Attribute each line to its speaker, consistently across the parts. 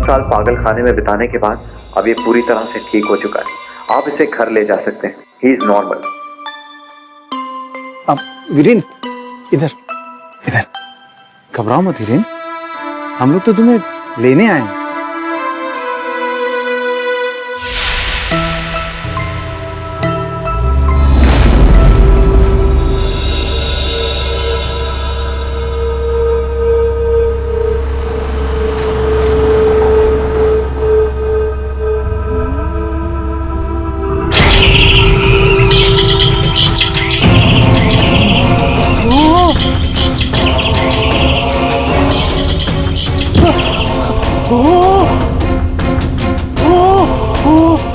Speaker 1: साल पागल खाने में बिताने के बाद अब ये पूरी तरह से ठीक हो चुका है। आप इसे घर ले जा सकते हैं। He is normal.
Speaker 2: अब वीरेन, इधर इधर, घबराओ मत वीरेन, हम लोग तो तुम्हें लेने आए हैं।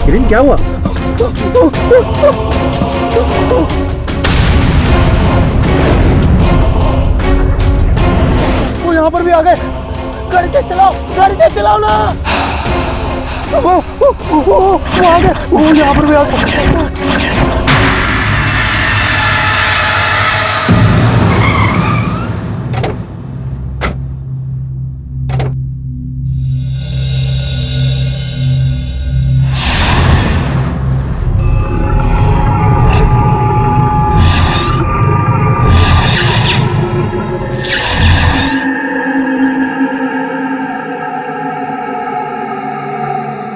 Speaker 2: वीरेन क्या हुआ?
Speaker 3: वो यहाँ पर भी आ गए। गाड़ी तेज चलाओ ना। वो आ गए, वो यहाँ पर भी आ गए।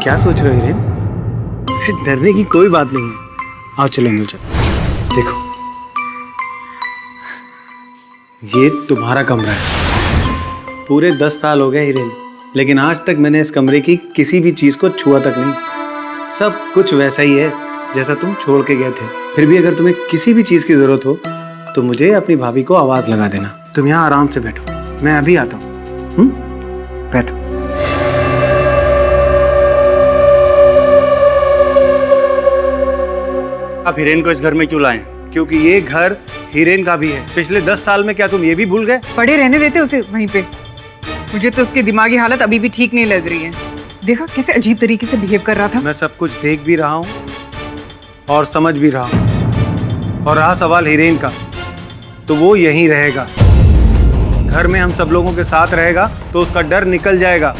Speaker 2: क्या सोच रहे हो वीरेन? डरने की कोई बात नहीं है। आओ चलो अंदर चलो। देखो, ये तुम्हारा कमरा है। पूरे 10 साल हो गए हीरेन, लेकिन आज तक मैंने इस कमरे की किसी भी चीज को छुआ तक नहीं। सब कुछ वैसा ही है जैसा तुम छोड़ के गए थे। फिर भी अगर तुम्हें किसी भी चीज की जरूरत हो तो मुझे अपनी भाभी को आवाज लगा देना। तुम यहाँ आराम से बैठो, मैं अभी आता हूँ। बैठो।
Speaker 4: आप हिरेन को इस घर में क्यों लाए?
Speaker 2: क्योंकि ये घर हीरेन का भी है। पिछले 10 साल में क्या तुम ये भी भूल गए?
Speaker 5: पड़े रहने देते उसे वहीं पे। मुझे तो उसकी दिमागी हालत अभी भी ठीक नहीं लग रही है। देखा कैसे अजीब तरीके से बिहेव कर रहा था।
Speaker 2: मैं सब कुछ देख भी रहा हूँ और समझ भी रहा हूँ। और रहा सवाल हीरेन का, तो वो यहीं रहेगा। घर में हम सब लोगों के साथ रहेगा तो उसका डर निकल जाएगा।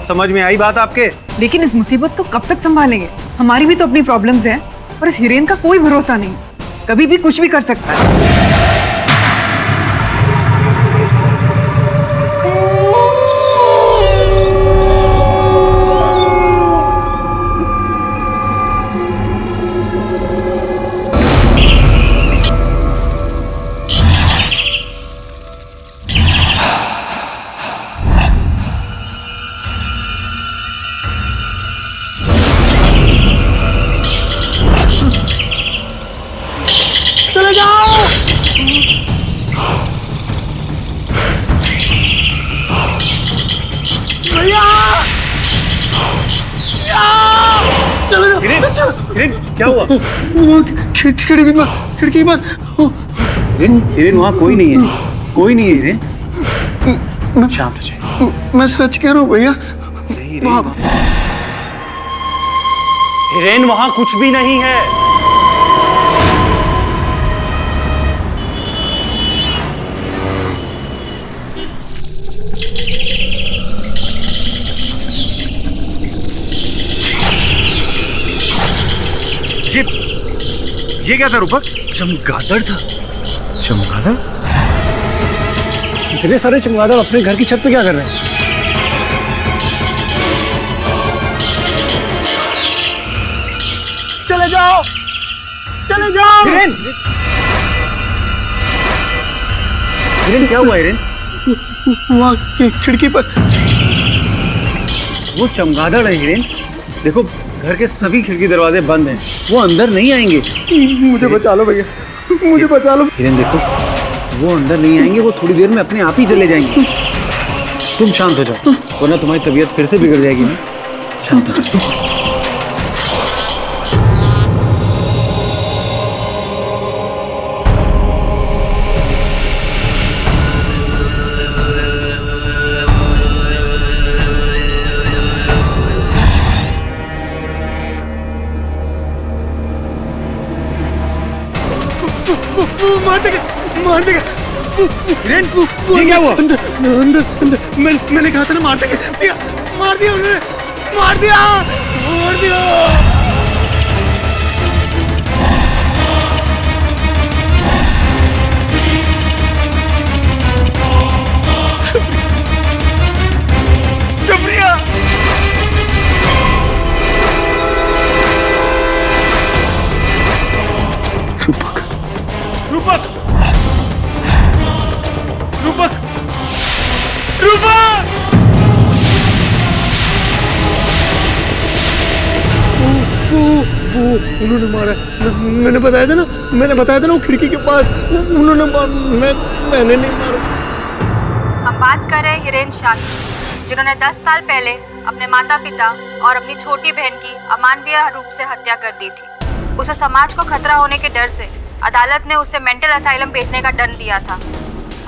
Speaker 2: समझ में आई बात आपके?
Speaker 5: लेकिन इस मुसीबत को कब तक संभालेंगे? हमारी भी तो अपनी प्रॉब्लम्स हैं और इस हीरेन का कोई भरोसा नहीं, कभी भी कुछ भी कर सकता है।
Speaker 3: चले जाओ। भैया चलो जाओ।
Speaker 2: हिरेन क्या हुआ?
Speaker 3: खिड़की पर
Speaker 2: हिरेन वहाँ कोई नहीं है, कोई नहीं है हिरेन। शांत हो जाए।
Speaker 3: मैं सच कह रहा हूँ भैया।
Speaker 4: हिरेन वहां कुछ भी नहीं है।
Speaker 2: ये क्या था रूपक?
Speaker 4: चमगादड़ था।
Speaker 2: चमगादड़? इतने सारे चमगादड़ अपने घर की छत पे क्या कर रहे हैं?
Speaker 3: चले जाओ, चले जाओ।
Speaker 2: हिरेन! हिरेन क्या हुआ हिरेन?
Speaker 3: वहाँ खिड़की पर
Speaker 2: वो चमगादड़ है हिरेन। देखो घर के सभी खिड़की दरवाजे बंद हैं, वो अंदर नहीं आएंगे।
Speaker 3: मुझे बचा लो भैया, मुझे बचा लो।
Speaker 2: हिरेन देखो, वो अंदर नहीं आएंगे, वो थोड़ी देर में अपने आप ही चले जाएंगे। तुम शांत हो जाओ, वरना तुम्हारी तबीयत फिर से बिगड़ जाएगी ना। शांत हो जाओ।
Speaker 3: मार देगा।
Speaker 2: हिरेन ये क्या हुआ?
Speaker 3: अंदर मैंने कहा था ना मार देगा। मार दिया उन्होंने, मार दिया, मार दिया।
Speaker 4: सुप्रिया,
Speaker 3: रूपक,
Speaker 4: रूपक, रूपक, रूपक!
Speaker 3: वो उन्होंने मारा। मैंने बताया था ना वो खिड़की के पास उन्होंने मैंने नहीं मारा।
Speaker 6: हम बात कर रहे हैं हिरेन शाह की, जिन्होंने 10 साल पहले अपने माता पिता और अपनी छोटी बहन की अमानवीय रूप से हत्या कर दी थी। उसे समाज को खतरा होने के डर से अदालत ने उसे मेंटल असाइलम भेजने का दंड दिया था।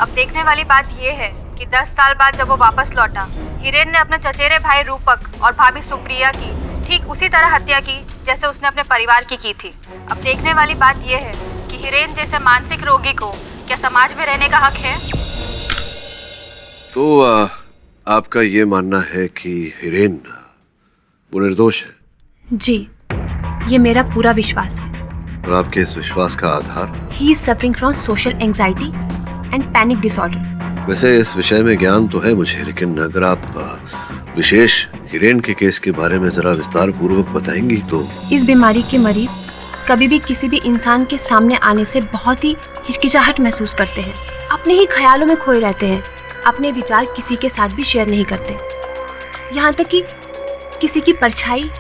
Speaker 6: अब देखने वाली बात यह है कि 10 साल बाद जब वो वापस लौटा, हिरेन ने अपने चचेरे भाई रूपक और भाभी सुप्रिया की ठीक उसी तरह हत्या की जैसे उसने अपने परिवार की थी। अब देखने वाली बात यह है कि हिरेन जैसे मानसिक रोगी को क्या समाज में रहने का हक है?
Speaker 7: तो आपका ये मानना है कि हिरेन वो निर्दोष है?
Speaker 8: जी, ये मेरा पूरा विश्वास है।
Speaker 7: और आपके इस विश्वास का आधार?
Speaker 8: He is suffering from social anxiety and panic disorder.
Speaker 7: वैसे इस विषय में ज्ञान तो है मुझे, लेकिन अगर आप विशेष हिरेन के केस के बारे में जरा विस्तार पूर्वक बताएंगी तो।
Speaker 8: इस बीमारी के मरीज कभी भी किसी भी इंसान के सामने आने से बहुत ही हिचकिचाहट महसूस करते हैं, अपने ही ख्यालों में खोए रहते हैं, अपने विचार किसी के साथ भी शेयर नहीं करते, यहाँ तक कि किसी की परछाई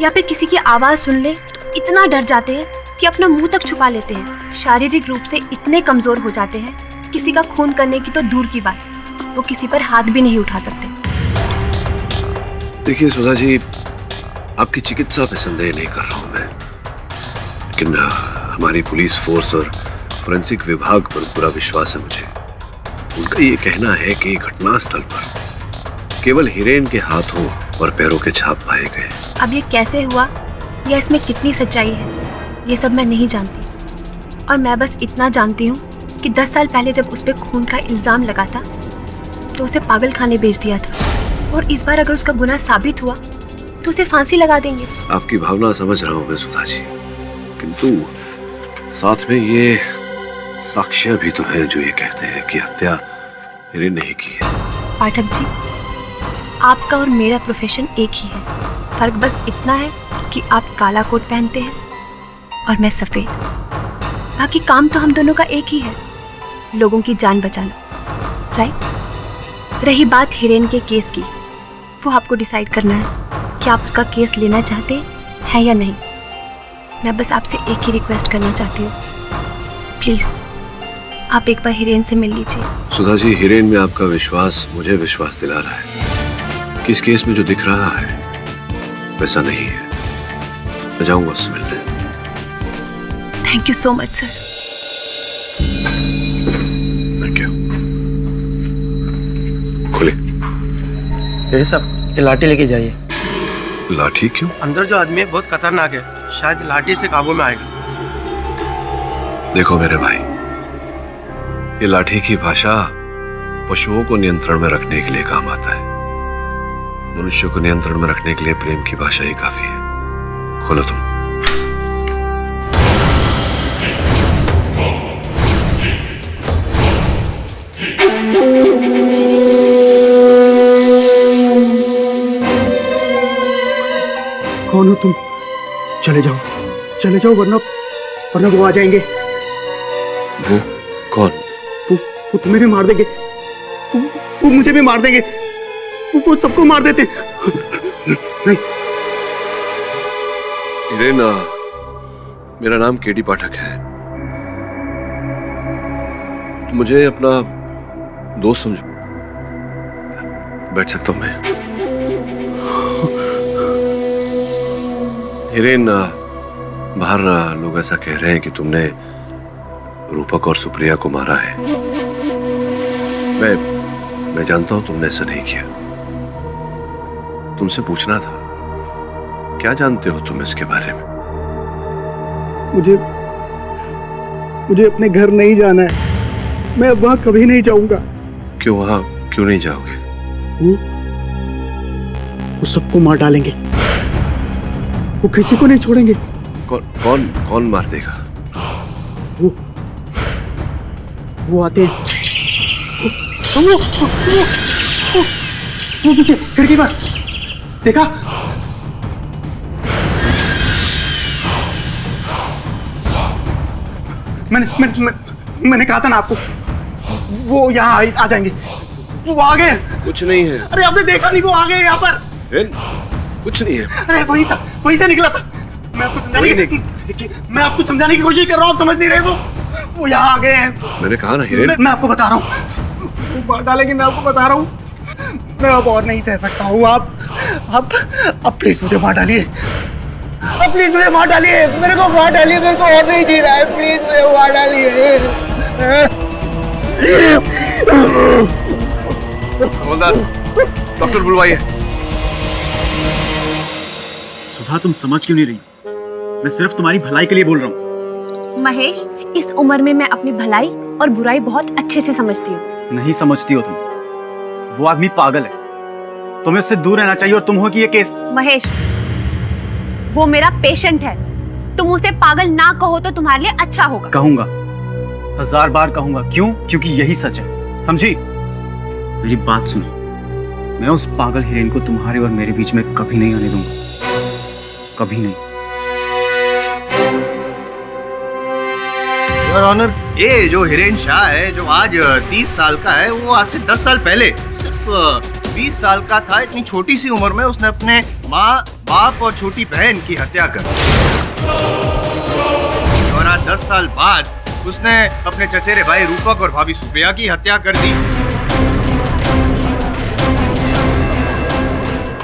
Speaker 8: या फिर किसी की आवाज़ सुन ले तो इतना डर जाते हैं कि अपना मुंह तक छुपा लेते हैं। शारीरिक रूप से इतने कमज़ोर हो जाते हैं, किसी का खून करने की तो दूर की बात, वो किसी पर हाथ भी नहीं उठा सकते।
Speaker 7: देखिए सुधा जी, आपकी चिकित्सा पे संदेह नहीं कर रहा हूँ मैं, लेकिन हमारी पुलिस फोर्स और फोरेंसिक विभाग पर पूरा विश्वास है मुझे। उनका ये कहना है कि घटनास्थल पर केवल हिरेन के हाथों और पैरों के छाप पाए गए।
Speaker 8: अब ये कैसे हुआ या इसमें कितनी सच्चाई है, ये सब मैं नहीं जानती, और मैं बस इतना जानती हूँ कि 10 साल पहले जब उस पर खून का इल्ज़ाम लगा था तो उसे पागल खाने भेज दिया था, और इस बार अगर उसका गुनाह साबित हुआ तो उसे फांसी लगा देंगे।
Speaker 7: आपकी भावना समझ रहा हूँ मैं सुधा जी, किंतु साथ में ये साक्ष्य भी तो है जो ये कहते हैं कि हत्या हिरेन नहीं की है।
Speaker 8: पाठक जी, आपका और मेरा प्रोफेशन एक ही है, फर्क बस इतना है कि आप काला कोट पहनते हैं और मैं सफ़ेद। बाकी काम तो हम दोनों का एक ही है, लोगों की जान बचाना, राइट? रही बात हिरेन के केस की, वो आपको डिसाइड करना है कि आप उसका केस लेना चाहते हैं या नहीं। मैं बस आपसे एक ही रिक्वेस्ट करना चाहती हूँ, प्लीज़ आप एक बार हिरेन से मिल लीजिए।
Speaker 7: सुधा जी, हिरेन में आपका विश्वास मुझे विश्वास दिला रहा है कि इस केस में जो दिख रहा है वैसा नहीं है। मैं जाऊंगा उससे मिलने।
Speaker 8: Thank you so much sir.
Speaker 7: Thank you. खुले।
Speaker 9: ये सब ये लाठी लेके जाइए।
Speaker 7: लाठी क्यों?
Speaker 9: अंदर जो आदमी है बहुत खतरनाक है, शायद लाठी से काबू में आएगा।
Speaker 7: देखो मेरे भाई, ये लाठी की भाषा पशुओं को नियंत्रण में रखने के लिए काम आता है। मनुष्य को नियंत्रण में रखने के लिए प्रेम की भाषा ही काफी है। खोलो तुम।
Speaker 3: कौन हो तुम? चले जाओ वरना वो आ जाएंगे।
Speaker 7: वो कौन?
Speaker 3: वो तुम्हें भी मार देंगे, वो मुझे भी मार देंगे, वो सबको मार देते। नहीं।
Speaker 7: हिरेन, मेरा नाम केडी पाठक है। मुझे अपना दोस्त समझो। बैठ सकता हूं मैं? हिरेन, बाहर लोग ऐसा कह रहे हैं कि तुमने रूपक और सुप्रिया को मारा है। मैं जानता हूं तुमने ऐसा नहीं किया। तुमसे पूछना था, क्या जानते हो तुम इसके बारे में?
Speaker 3: मुझे अपने घर नहीं जाना है। मैं अब वहां कभी नहीं जाऊंगा।
Speaker 7: क्यों? वहां क्यों नहीं जाओगे?
Speaker 3: वो सबको मार डालेंगे, वो किसी को नहीं छोड़ेंगे।
Speaker 7: कौन मार देगा?
Speaker 3: वो आते हैं, वो पीछे खिड़की पर देखा? मैंने कहा था ना आपको, वो यहाँ आ जाएंगे। वो आ गए।
Speaker 7: कुछ नहीं है।
Speaker 3: अरे आपने देखा नहीं, वो आ गए यहाँ पर।
Speaker 7: कुछ नहीं है।
Speaker 3: अरे वही था, वहीं से निकला था। मैं आपको समझाने की कोशिश कर रहा हूँ, आप समझ नहीं रहे। वो यहाँ आ गए हैं।
Speaker 7: मैंने कहा ना हिरेन।
Speaker 3: मैं आपको बता रहा हूँ, वो मार डालेंगे। मैं आपको बता रहा हूँ, मैं अब और नहीं सह सकता हूँ। आप प्लीज मुझे मार डालिए। अब प्लीज मुझे मार डालिए, मेरे को मार डालिए, मेरे को और नहीं जी रहा है। प्लीज मुझे मार डालिए।
Speaker 7: हवलदार, डॉक्टर बुलवाइए।
Speaker 4: सुधा, तुम समझ क्यों नहीं रही? मैं सिर्फ तुम्हारी भलाई के लिए बोल रहा हूँ।
Speaker 8: महेश, इस उम्र में मैं अपनी भलाई और बुराई बहुत अच्छे से समझती हूँ।
Speaker 4: नहीं समझती हो तुम। वो आदमी पागल है, तुम्हें उससे दूर रहना चाहिए। और तुम हो कि ये केस।
Speaker 8: महेश, वो मेरा पेशेंट है। तुम उसे पागल ना कहो तो तुम्हारे लिए अच्छा होगा।
Speaker 4: कहूंगा, 1000 बार कहूंगा। क्यों? क्योंकि यही सच है, समझी? मेरी बात सुनो, मैं उस पागल हिरेन को तुम्हारे और मेरे बीच में कभी नहीं आने दूंगा, कभी नहीं।
Speaker 10: योर ऑनर, ये जो हिरेन शाह है, जो आज 30 साल का है, वो आज से 10 साल पहले सिर्फ 20 साल का था। इतनी छोटी सी उम्र में उसने अपने माँ, बाप और छोटी बहन की हत्या कर दी। और आज 10 साल बाद उसने अपने चचेरे भाई रूपक और भाभी सुप्रिया की हत्या कर दी।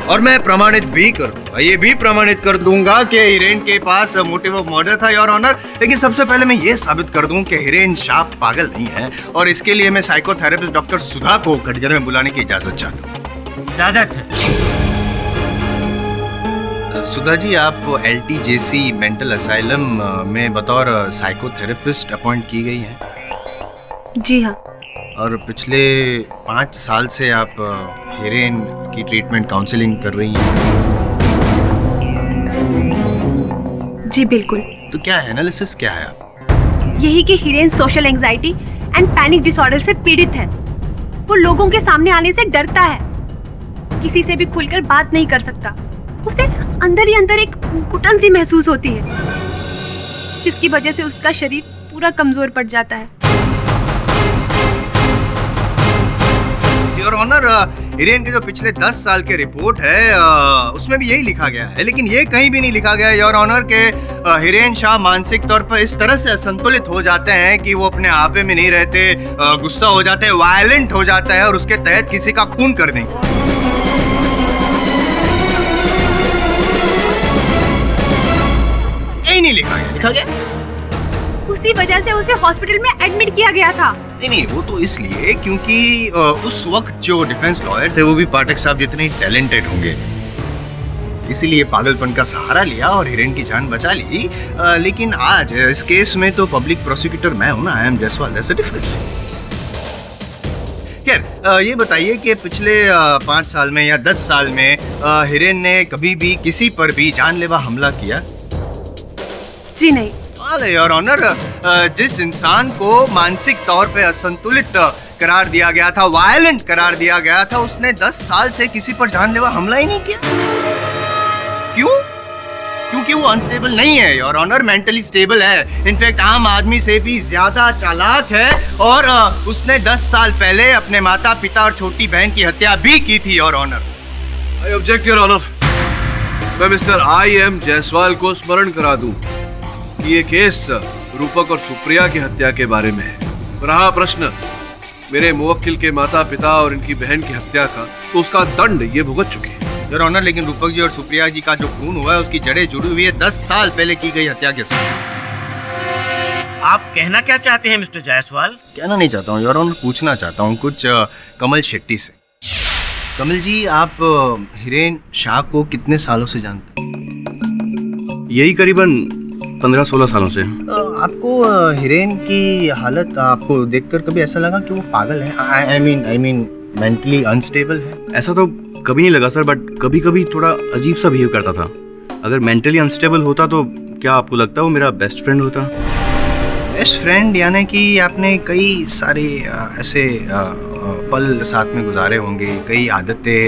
Speaker 10: और मैं प्रमाणित भी कर दूंगा, ये भी प्रमाणित कर दूंगा कि हिरेन के पास मोटिव ऑफ मर्डर था, योर ऑनर। लेकिन सबसे पहले मैं ये साबित कर दूं कि हिरेन शाह पागल नहीं है, और इसके लिए मैं साइकोथेरेपिस्ट डॉक्टर सुधा को कटघरे में बुलाने की इजाजत चाहता हूँ।
Speaker 9: इजाजत है।
Speaker 10: सुधा जी, आप LTJC मेंटल असाइलम में बतौर साइकोथेरेपिस्ट अपॉइंट की गई हैं।
Speaker 8: जी हाँ।
Speaker 10: और पिछले 5 साल से आप हिरेन की ट्रीटमेंट काउंसलिंग कर रही हैं।
Speaker 8: जी बिल्कुल।
Speaker 10: तो क्या एनालिसिस क्या है आप?
Speaker 8: यही कि Hiren social anxiety and panic disorder से पीड़ित है। वो लोगों के सामने आने से डरता है, किसी से भी खुलकर बात नहीं कर सकता। उसे अंदर ही अंदर एक घुटन सी महसूस होती है, जिसकी वजह से उसका शरीर पूरा कमजोर पड़ जाता है।
Speaker 10: योर ऑनर, हिरेन के जो पिछले 10 साल के रिपोर्ट है उसमें भी यही लिखा गया है, लेकिन ये कहीं भी नहीं लिखा गया योर ऑनर के हिरेन शाह मानसिक तौर पर इस तरह से असंतुलित हो जाते हैं कि वो अपने आपे में नहीं रहते, गुस्सा हो जाते हैं, वायलेंट हो जाता है और उसके तहत किसी का खून कर देंगे। कहीं नहीं लिखा गया। लिखा गया?
Speaker 8: उसी वजह से उसे हॉस्पिटल में एडमिट किया गया था।
Speaker 10: नहीं, वो तो इसलिए क्योंकि उस वक्त जो डिफेंस लॉयर थे वो भी पाठक साहब जितने टैलेंटेड होंगे, इसीलिए पागलपन का सहारा लिया और हिरेन की जान बचा ली। लेकिन आज इस केस में तो पब्लिक प्रोसिक्यूटर मैं हूं ना, I am Jaswal, that's the difference. खैर, ये बताइए कि पिछले 5 साल में या 10 साल में हिरेन ने कभी भी किसी पर भी जानलेवा हमला किया?
Speaker 8: जी नहीं।
Speaker 10: योर ऑनर, जिस इंसान को मानसिक तौर पे असंतुलित करार दिया गया था, वायलेंट करार दिया गया था, उसने 10 साल से किसी पर जानलेवा हमला ही नहीं किया। क्यों? क्योंकि वो अनस्टेबल नहीं है योर ऑनर, मेंटली स्टेबल है। इनफैक्ट आम आदमी से भी ज्यादा चालाक है, और उसने 10 साल पहले अपने माता पिता और छोटी बहन की हत्या भी की थी your honour.
Speaker 7: I object your honour. मैं मिस्टर IM जायसवाल को स्मरण करा दूं कि ये केस रूपक और सुप्रिया की हत्या के बारे में है। रहा प्रश्न मेरे मुवक्किल के माता पिता और इनकी बहन की हत्या का, तो उसका दंड ये भुगत चुके हैं
Speaker 10: योर ऑनर। लेकिन रूपक जी और सुप्रिया जी का जो खून हुआ है उसकी जड़ें जुड़ी हुई है 10 साल पहले की गई हत्या के साथ।
Speaker 9: आप कहना क्या चाहते हैं मिस्टर जायसवाल?
Speaker 10: कहना नहीं चाहता हूँ योर ऑनर, पूछना चाहता हूँ कुछ कमल शेट्टी से। कमल जी, आप हिरेन शाह को कितने सालों से जानते हैं?
Speaker 7: यही करीबन 15-16 सालों से।
Speaker 10: आपको हिरेन की हालत आपको देखकर कभी ऐसा लगा कि वो पागल है? आई मीन मेंटली अनस्टेबल है?
Speaker 9: ऐसा तो कभी नहीं लगा सर, बट कभी कभी थोड़ा अजीब सा बिहेव करता था। अगर मेंटली अनस्टेबल होता तो क्या आपको लगता है वो मेरा बेस्ट फ्रेंड होता?
Speaker 10: बेस्ट फ्रेंड यानी कि आपने कई सारे ऐसे पल साथ में गुजारे होंगे, कई आदतें,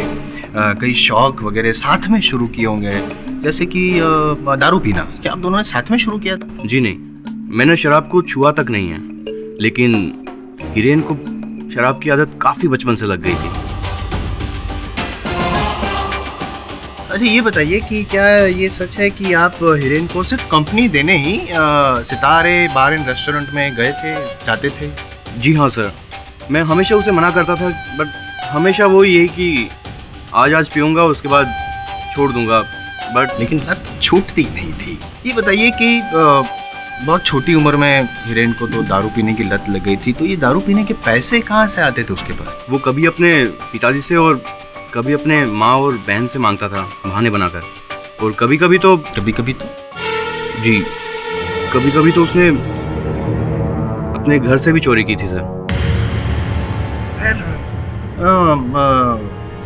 Speaker 10: कई शौक वगैरह साथ में शुरू किए होंगे, जैसे कि दारू पीना। क्या आप दोनों ने साथ में शुरू किया था?
Speaker 9: जी नहीं, मैंने शराब को छुआ तक नहीं है, लेकिन हिरेन को शराब की आदत काफ़ी बचपन से लग गई थी।
Speaker 10: अच्छा ये बताइए कि क्या ये सच है कि आप हिरेन को सिर्फ कंपनी देने ही सितारे बार एंड रेस्टोरेंट में गए थे, जाते थे?
Speaker 9: जी हाँ सर, मैं हमेशा उसे मना करता था, बट हमेशा वो यही कि आज पीऊँगा उसके बाद छोड़ दूँगा, बट
Speaker 10: लेकिन लत छूटती नहीं थी। ये बताइए कि बहुत छोटी उम्र में हिरेन को तो दारू पीने की लत लग गई थी, तो ये दारू पीने के पैसे कहाँ से आते थे उसके पास?
Speaker 9: वो कभी अपने पिताजी से और कभी अपने माँ और बहन से मांगता था बहाने बनाकर, और कभी कभी तो जी कभी कभी तो उसने अपने घर से भी चोरी की थी सर।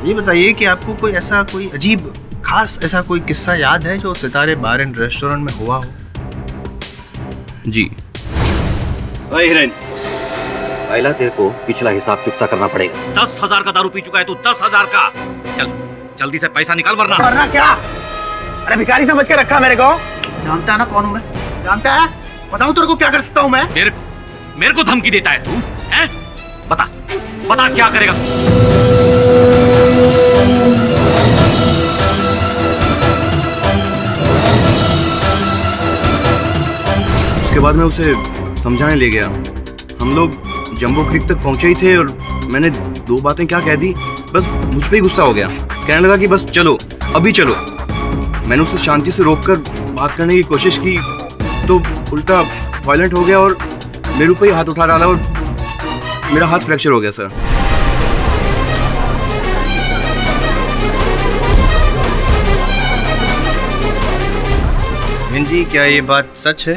Speaker 10: ये बताइए कि आपको कोई ऐसा कोई अजीब खास ऐसा कोई किस्सा याद है जो सितारे बार एंड रेस्टोरेंट में हुआ हो?
Speaker 9: जी।
Speaker 11: अरे हिरेन, पहला तेरे को पिछला हिसाब चुकता करना पड़ेगा। 10,000 का दारू पी चुका है तू, 10,000 का। चल जल्दी से पैसा निकाल, वरना
Speaker 3: क्या? अरे भिखारी समझ के रखा मेरे को? जानता है ना कौन हूँ मैं? जानता है? बताऊँ तेरे को क्या कर सकता हूँ मैं?
Speaker 11: मेरे को धमकी देता है तू, हैं? बता क्या करेगा?
Speaker 9: उसके बाद मैं उसे समझाने ले गया। हम लोग जंबो क्रीक तक पहुंचे ही थे और मैंने 2 बातें क्या कह दी, बस मुझ पे ही गुस्सा हो गया। कहने लगा कि बस चलो, अभी चलो। मैंने उसे शांति से रोककर बात करने की कोशिश की तो उल्टा वायलेंट हो गया और मेरे ऊपर ही हाथ उठा डाला और मेरा हाथ फ्रैक्चर हो गया सर।
Speaker 10: जी क्या ये बात सच है?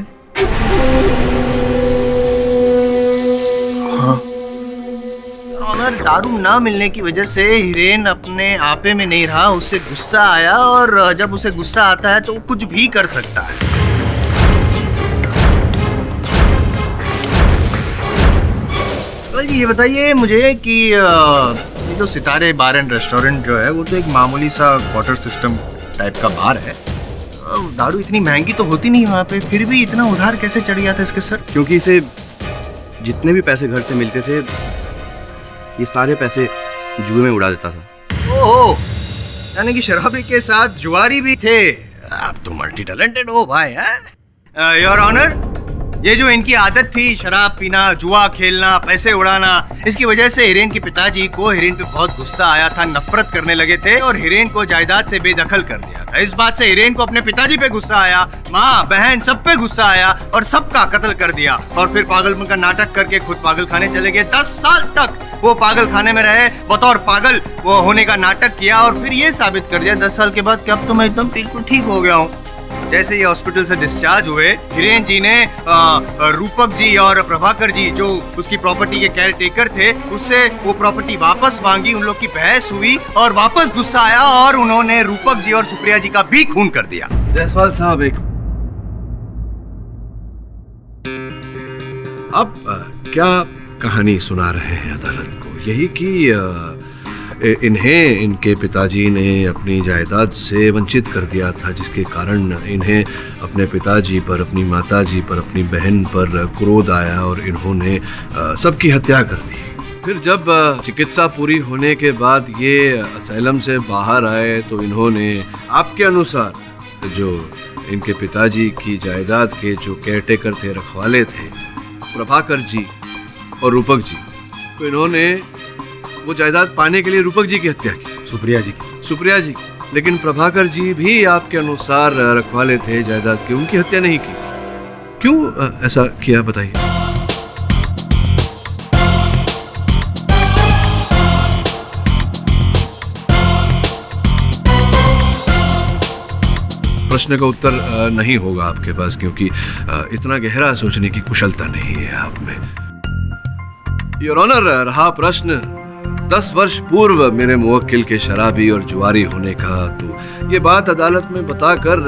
Speaker 10: ऑनर, दारू ना मिलने की वजह से हिरेन अपने आपे में नहीं रहा, उसे गुस्सा आया, और जब उसे गुस्सा आता है तो वो कुछ भी कर सकता है। तो ये बताइए मुझे कि ये जो सितारे बार एंड रेस्टोरेंट जो है वो तो एक मामूली सा क्वार्टर सिस्टम टाइप का बार है। दारू इतनी महंगी तो होती नहीं वहाँ पे, फिर भी इतना उधार कैसे चढ़ गया था इसके सर?
Speaker 9: क्योंकि इसे जितने भी पैसे घर से मिलते थे ये सारे पैसे जुए में उड़ा देता था।
Speaker 10: ओहो, यानी कि शराबी के साथ जुआरी भी थे। आप तो मल्टी टैलेंटेड हो भाई। हैं योर ऑनर, ये जो इनकी आदत थी शराब पीना, जुआ खेलना, पैसे उड़ाना, इसकी वजह से हिरेन के पिताजी को हिरेन पे बहुत गुस्सा आया था, नफरत करने लगे थे और हिरेन को जायदाद से बेदखल कर दिया था। इस बात से हिरेन को अपने पिताजी पे गुस्सा आया, माँ बहन सब पे गुस्सा आया और सबका कत्ल कर दिया, और फिर पागलपन का नाटक करके खुद पागल खाने चले गए। 10 साल तक वो पागल खाने में रहे, बतौर पागल वो होने का नाटक किया और फिर ये साबित कर दिया 10 साल के बाद कि अब तो मैं एकदम बिल्कुल ठीक हो गया हूँ। जैसे ही हॉस्पिटल से डिस्चार्ज हुए, हिरेन जी ने रूपक जी और प्रभाकर जी जो उसकी प्रॉपर्टी के केयर टेकर थे उससे वो प्रॉपर्टी वापस मांगी। उन लोग की बहस हुई और वापस गुस्सा आया और उन्होंने रूपक जी और सुप्रिया जी का भी खून कर दिया।
Speaker 7: जायसवाल साहब, एक अब क्या कहानी सुना रहे हैं अदालत को? यही कि इन्हें इनके पिताजी ने अपनी जायदाद से वंचित कर दिया था, जिसके कारण इन्हें अपने पिताजी पर, अपनी माताजी पर, अपनी बहन पर क्रोध आया और इन्होंने सबकी हत्या कर दी। फिर जब चिकित्सा पूरी होने के बाद ये असैलम से बाहर आए तो इन्होंने आपके अनुसार जो इनके पिताजी की जायदाद के जो केयरटेकर थे, रखवाले थे, प्रभाकर जी और रूपक जी, तो इन्होंने वो जायदाद पाने के लिए रूपक जी की हत्या की, सुप्रिया जी। लेकिन प्रभाकर जी भी आपके अनुसार रखवाले थे जायदाद के, उनकी हत्या नहीं की। क्यों ऐसा किया बताइए? प्रश्न का उत्तर नहीं होगा आपके पास, क्योंकि इतना गहरा सोचने की कुशलता नहीं है आप में। योर ऑनर, रहा प्रश्न 10 वर्ष पूर्व मेरे मुवक्किल के शराबी और जुआरी होने का, तो ये बात अदालत में बताकर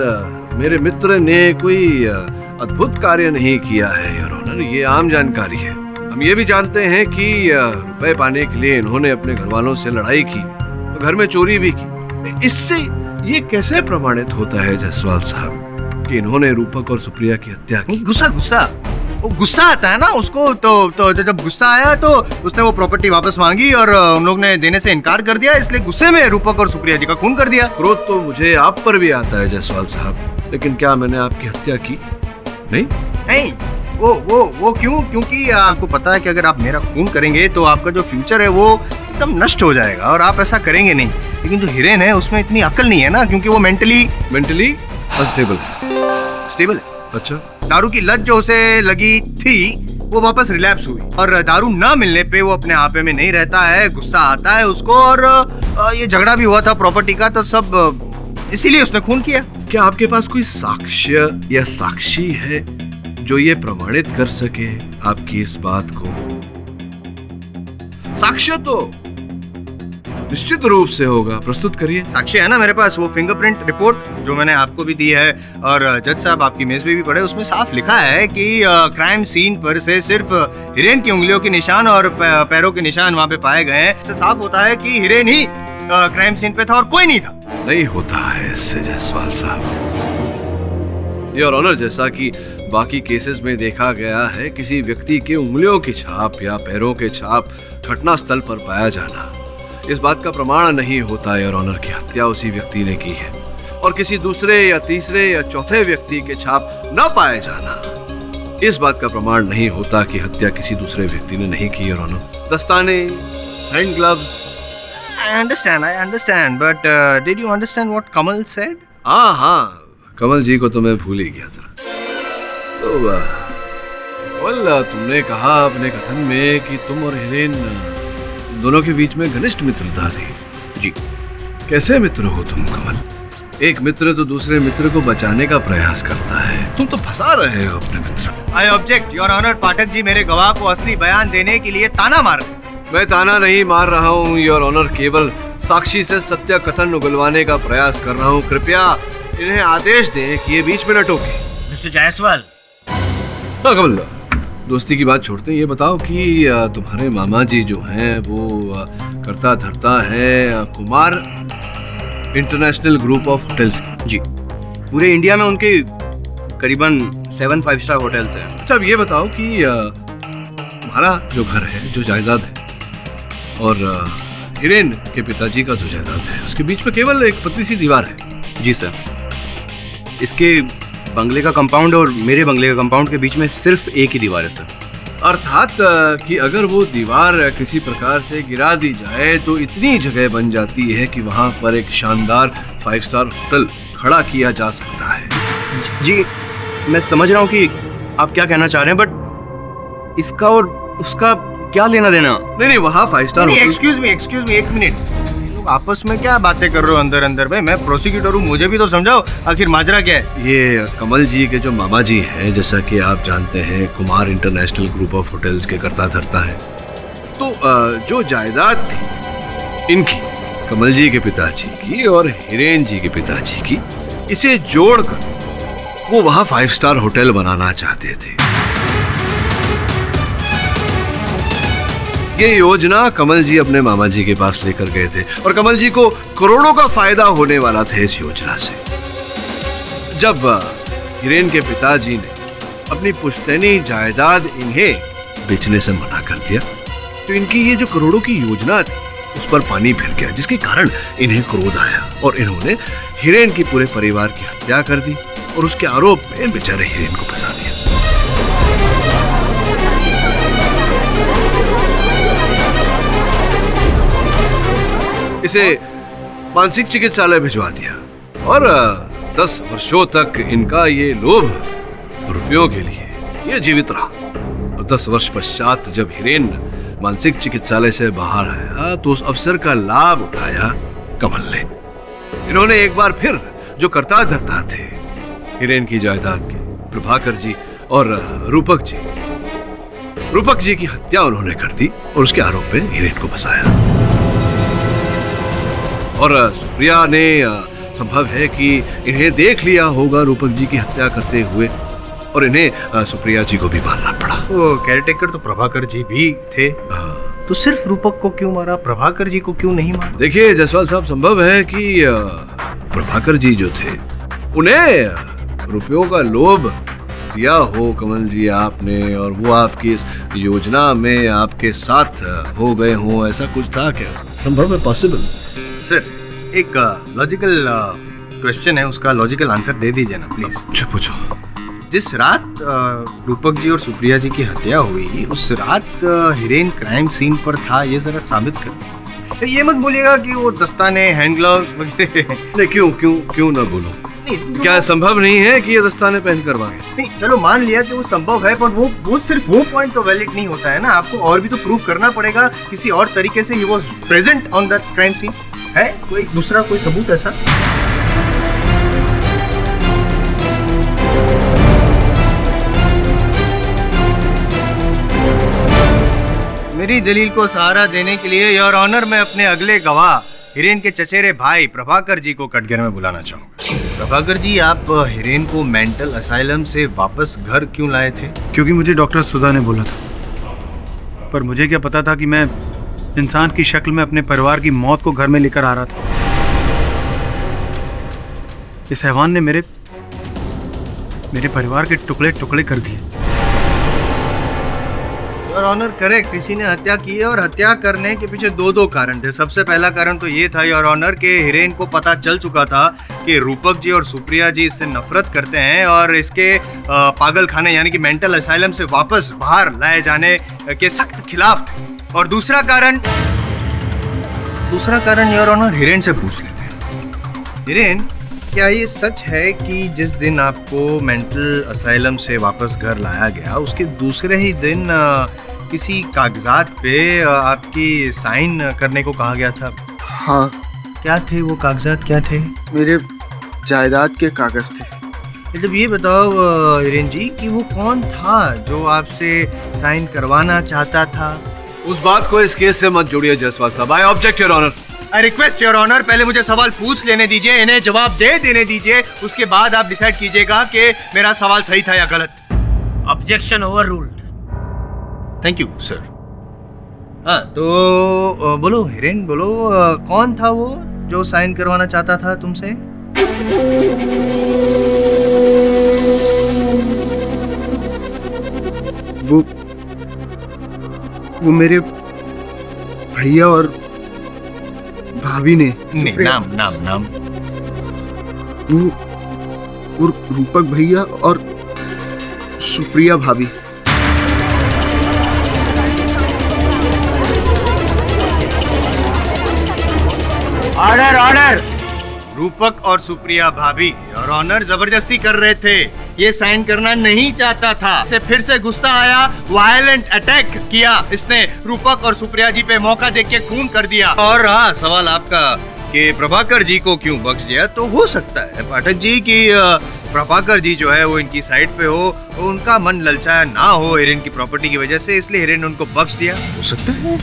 Speaker 7: मेरे मित्र ने कोई अद्भुत कार्य नहीं किया है योर ऑनर। ये आम जानकारी है। हम ये भी जानते हैं कि रुपए पाने के लिए इन्होंने अपने घर वालों से लड़ाई की, तो घर में चोरी भी की। इससे ये कैसे प्रमाणित होता है जायसवाल साहब कि इन्होंने रूपक और सुप्रिया की हत्या की?
Speaker 10: गुस्सा आता है ना उसको, तो जब गुस्सा आया तो उसने वो प्रॉपर्टी वापस मांगी और उन लोग ने देने से इनकार कर दिया, इसलिए गुस्से में रूपक और सुप्रिया जी का खून कर दिया।
Speaker 7: क्रोध तो मुझे आप पर भी आता है जायसवाल साहब, लेकिन क्या मैंने आपकी हत्या की? नहीं।
Speaker 10: वो क्यों? क्योंकि आपको पता है कि अगर आप मेरा खून करेंगे तो आपका जो फ्यूचर है वो एकदम नष्ट हो जाएगा, और आप ऐसा करेंगे नहीं। लेकिन जो हिरेन है उसमें इतनी अकल नहीं है ना, क्योंकि वो मेंटली स्टेबल है।
Speaker 7: अच्छा,
Speaker 10: दारू की लत जो उसे लगी थी वो वापस रिलैप्स हुई, और दारू ना मिलने पे वो अपने आपे में नहीं रहता है, गुस्सा आता है उसको, और ये झगड़ा भी हुआ था प्रॉपर्टी का, तो सब इसीलिए उसने खून किया।
Speaker 7: क्या आपके पास कोई साक्ष्य या साक्षी है जो ये प्रमाणित कर सके आपकी इस बात को? साक्ष्य तो निश्चित रूप से होगा, प्रस्तुत करिए।
Speaker 10: साक्ष्य है ना मेरे पास, वो फिंगरप्रिंट रिपोर्ट जो मैंने आपको भी दी है, और जज साहब आपकी मेज पे भी पढ़े, उसमें साफ लिखा है कि क्राइम सीन पर से सिर्फ हिरेन की उंगलियों के निशान और पैरों के निशान वहाँ पे पाए गए हैं। इससे साफ होता है कि हिरेन ही क्राइम सीन पे था और कोई नहीं था।
Speaker 7: नहीं होता है इससे जायसवाल साहब। योर ऑनर, जैसा कि बाकी केसेस में देखा गया है, किसी व्यक्ति के उंगलियों की छाप या पैरों के छाप घटना स्थल पर पाया जाना इस बात का प्रमाण नहीं होता योर ऑनर की हत्या उसी व्यक्ति ने की है, और किसी दूसरे या तीसरे या चौथे व्यक्ति के छाप न पाए जाना इस बात का प्रमाण नहीं होता कि हत्या किसी दूसरे व्यक्ति ने नहीं की योर ऑनर। दस्ताने, hand gloves.
Speaker 10: I understand, but did you understand what Kamal said?
Speaker 7: हाँ, कमल जी को तो मैं भूल ही गया था। तो तुमने कहा अपने कथन में कि तुम और हिरेन दोनों के बीच में घनिष्ठ मित्रता थी।
Speaker 9: जी।
Speaker 7: कैसे मित्र हो तुम कमल? एक मित्र तो दूसरे मित्र को बचाने का प्रयास करता है, तुम तो फंसा रहे हो अपने मित्र।
Speaker 10: I object, your honour. Pathak ji मेरे गवाह को असली बयान देने के लिए ताना मार रहे।
Speaker 7: मैं ताना नहीं मार रहा हूँ योर ऑनर, केवल साक्षी से सत्य कथन उगलवाने का प्रयास कर रहा हूँ। कृपया इन्हें आदेश दें कि ये बीच में न टोके।
Speaker 10: मिस्टर जायसवाल।
Speaker 7: हाँ कमल, दोस्ती की बात छोड़ते हैं, ये बताओ कि तुम्हारे मामा जी जो हैं वो करता धरता है Kumar international group of hotels.
Speaker 9: जी, पूरे इंडिया में उनके करीबन 7 5 स्टार होटल्स हैं।
Speaker 7: अच्छा, अब ये बताओ कि तुम्हारा जो घर है, जो जायदाद है, और हिरेन के पिताजी का जो जायदाद है, उसके बीच में केवल एक पतली सी दीवार है।
Speaker 9: जी सर, इसके बंगले का कंपाउंड और मेरे बंगले का कंपाउंड के बीच में सिर्फ एक ही दीवार है सर।
Speaker 7: अर्थात कि अगर वो दीवार किसी प्रकार से गिरा दी जाए तो इतनी जगह बन जाती है कि वहाँ पर एक शानदार 5 स्टार होटल खड़ा किया जा सकता है।
Speaker 9: जी, मैं समझ रहा हूँ कि आप क्या कहना चाह रहे हैं, बट इसका और उसका क्या लेना देना?
Speaker 7: नहीं, वहाँ 5 स्टार।
Speaker 10: एक्सक्यूज मी, एक मिनट। लोग आपस में क्या बातें कर रहे हो अंदर अंदर? भाई मैं प्रोसिक्यूटर हूँ, मुझे भी तो समझाओ आखिर माजरा क्या है।
Speaker 7: ये कमल जी के जो मामा जी हैं, जैसा कि आप जानते हैं, Kumar international group of hotels के करता धरता है। तो जो जायदाद थी इनकी, कमल जी के पिताजी की और हिरेन जी के पिताजी की, इसे जोड़कर वो वहाँ 5 स्टार होटल बनाना चाहते थे। ये योजना कमल जी अपने मामा जी के पास लेकर गए थे, और कमल जी को करोड़ों का फायदा होने वाला था इस योजना से। जब हिरेन के पिताजी ने अपनी पुश्तैनी जायदाद इन्हें बेचने से मना कर दिया, तो इनकी ये जो करोड़ों की योजना थी उस पर पानी फिर गया, जिसके कारण इन्हें क्रोध आया और इन्होंने हिरेन की पूरे परिवार की हत्या कर दी और उसके आरोप में बेचारे हिरेन को फंसा दिया। इसे मानसिक चिकित्सालय भिजवा दिया और 10 वर्षों तक इनका ये लोभ रुपयों के लिए ये जीवित रहा। और 10 वर्ष पश्चात जब हिरेन मानसिक चिकित्सालय से बाहर आया तो उस अवसर का लाभ उठाया कमल ने। इन्होंने एक बार फिर जो करता धरता थे हिरेन की जायदाद के, प्रभाकर जी और रूपक जी की हत्या उन्होंने कर दी और उसके आरोप में हिरेन को फंसाया। और सुप्रिया ने संभव है कि इन्हें देख लिया होगा रूपक जी की हत्या करते हुए और इन्हें सुप्रिया जी को भी मारना पड़ा।
Speaker 10: वो केयरटेकर तो प्रभाकर जी भी थे, तो सिर्फ रूपक को क्यों मारा, प्रभाकर जी को क्यों नहीं मारा?
Speaker 7: देखिए जायसवाल साहब, संभव है कि प्रभाकर जी जो थे उन्हें रुपयों का लोभ दिया हो कमल जी आपने, और वो आपकी इस योजना में आपके साथ हो गए हो, ऐसा कुछ था क्या? संभव है, पॉसिबल।
Speaker 10: सर, एक लॉजिकल क्वेश्चन है, उसका लॉजिकल आंसर दे दीजिए ना प्लीज।
Speaker 7: अच्छा पूछो।
Speaker 10: जिस रात रूपक जी और सुप्रिया जी की हत्या हुई, उस रात हिरेन क्राइम सीन पर था, ये जरा साबित कर। तो ये मत बोलिएगा कि वो दस्ताने, हैंड ग्लव्स
Speaker 7: नहीं, क्यों ना बोलूं? क्या संभव नहीं है कि ये दस्ताने पहन कर मांगे?
Speaker 10: नहीं, चलो मान लिया कि वो संभव है, पर वो सिर्फ वो पॉइंट तो वैलिड नहीं होता है ना, आपको और भी तो प्रूव करना पड़ेगा किसी और तरीके से। He was present on that crime scene. है कोई दूसरा कोई सबूत ऐसा? मेरी दलील को सहारा देने के लिए योर ऑनर मैं अपने अगले गवाह हिरेन के चचेरे भाई प्रभाकर जी को कटघरे में बुलाना चाहूंगा। प्रभाकर जी, आप हिरेन को मेंटल असाइलम से वापस घर क्यों लाए थे?
Speaker 2: क्योंकि मुझे डॉक्टर सुधा ने बोला था, पर मुझे क्या पता था कि मैं इंसान की शक्ल में अपने परिवार की मौत को घर में लेकर आ रहा था। इस हैवान ने मेरे परिवार के टुकड़े टुकड़े कर दिए।
Speaker 10: योर ऑनर करेक्ट, किसी ने हत्या की है और हत्या करने के पीछे दो कारण थे। सबसे पहला कारण तो ये था योर ऑनर के हिरेन को पता चल चुका था कि रूपक जी और सुप्रिया जी इससे नफरत करते हैं और इसके पागल खाने यानी कि मेंटल असाइलम से वापस बाहर लाए जाने के सख्त खिलाफ थे। और दूसरा कारण योर ऑनर हिरेन से पूछ लेते हैं। हिरेन, क्या ये सच है कि जिस दिन आपको मेंटल असाइलम से वापस घर लाया गया, उसके दूसरे ही दिन किसी कागजात पे आपकी साइन करने को कहा गया था?
Speaker 3: हाँ।
Speaker 10: क्या थे वो कागजात, क्या थे?
Speaker 3: मेरे जायदाद के कागज थे।
Speaker 10: मतलब ये बताओ हिरेन जी कि वो कौन था जो आपसे साइन करवाना चाहता था?
Speaker 7: उस बात को इस केस से मत जोड़िए जायसवाल साहब। I object your honour.
Speaker 10: I request your honour, पहले मुझे सवाल पूछ लेने दीजिए, इन्हें जवाब दे देने दीजिए, उसके बाद आप डिसाइड कीजिएगा कि मेरा सवाल सही था या गलत।
Speaker 11: Objection overruled.
Speaker 10: Thank you sir. हाँ तो बोलो हिरेन, बोलो कौन था वो जो साइन करवाना चाहता था तुमसे?
Speaker 3: वो मेरे भैया और भाभी ने।
Speaker 10: नाम
Speaker 3: वो रूपक भैया और सुप्रिया भाभी।
Speaker 10: ऑर्डर। रूपक और सुप्रिया भाभी और ऑनर जबरदस्ती कर रहे थे, ये साइन करना नहीं चाहता था। इसे फिर से गुस्सा आया, वायलेंट अटैक किया इसने रूपक और सुप्रिया जी पे, मौका देख के खून कर दिया। और हाँ, सवाल आपका कि प्रभाकर जी को क्यों बख्श दिया, तो हो सकता है पाठक जी कि प्रभाकर जी जो है वो इनकी साइड पे हो, उनका मन ललचाया ना हो हिरेन की प्रॉपर्टी की वजह से, इसलिए हिरेन ने उनको बख्श दिया। हो सकता है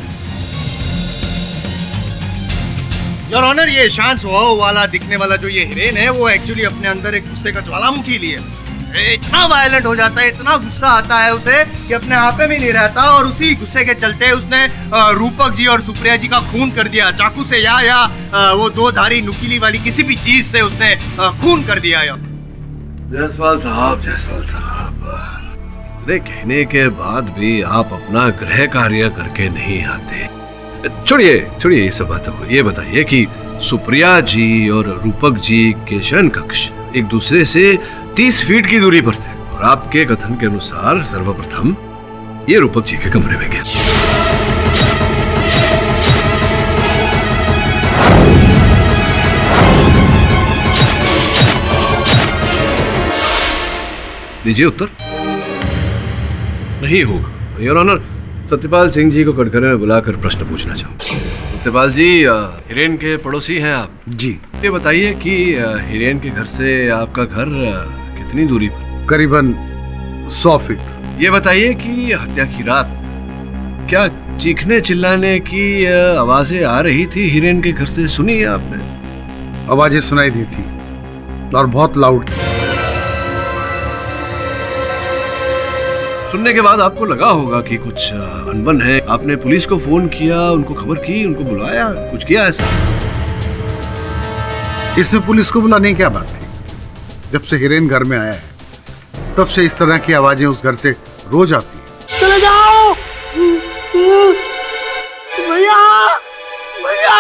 Speaker 10: योर ऑनर, ये शांत स्वभाव वाला दिखने वाला जो ये हिरेन है, वो एक्चुअली अपने अंदर एक गुस्से का ज्वालामुखी लिए इतना वायलेंट हो जाता है, इतना गुस्सा आता है उसे कि अपने आप में नहीं रहता, और उसी गुस्से के चलते उसने रूपक जी और सुप्रिया जी का खून कर दिया चाकू से, या वो दो धारी नुकीली वाली किसी भी चीज से उसने खून कर दिया।
Speaker 7: जायसवाल साहब, इतने कहने के बाद भी आप अपना गृह कार्य करके नहीं आते। छोड़िए ये सब बातों को, ये बताइए कि सुप्रिया जी और रूपक जी के शयन कक्ष एक दूसरे से 30 फीट की दूरी पर थे, और आपके कथन के अनुसार सर्वप्रथम ये रूपक जी के कमरे में गया। दीजिए उत्तर। नहीं होगा योर ऑनर। सत्यपाल सिंह जी को कटघरे में बुलाकर प्रश्न पूछना चाहूँ। सत्यपाल जी, हिरेन के पड़ोसी हैं आप?
Speaker 3: जी।
Speaker 7: ये बताइए कि हिरेन के घर से आपका घर कितनी दूरी पर?
Speaker 3: करीबन 100 फीट।
Speaker 7: ये बताइए कि हत्या की रात क्या चीखने चिल्लाने की आवाजें आ रही थी हिरेन के घर से, सुनी है आपने?
Speaker 12: आवाजें सुनाई दी थी और बहुत लाउड थी।
Speaker 7: सुनने के बाद आपको लगा होगा कि कुछ अनबन है। आपने पुलिस को फोन किया, उनको खबर की, उनको बुलाया, कुछ किया ऐसा?
Speaker 12: इसमें पुलिस को बुलाने की क्या बात थी? जब से हिरेन घर में आया है तब से इस तरह की आवाजें उस घर से रोज आती हैं।
Speaker 3: चले जाओ भैया, भैया।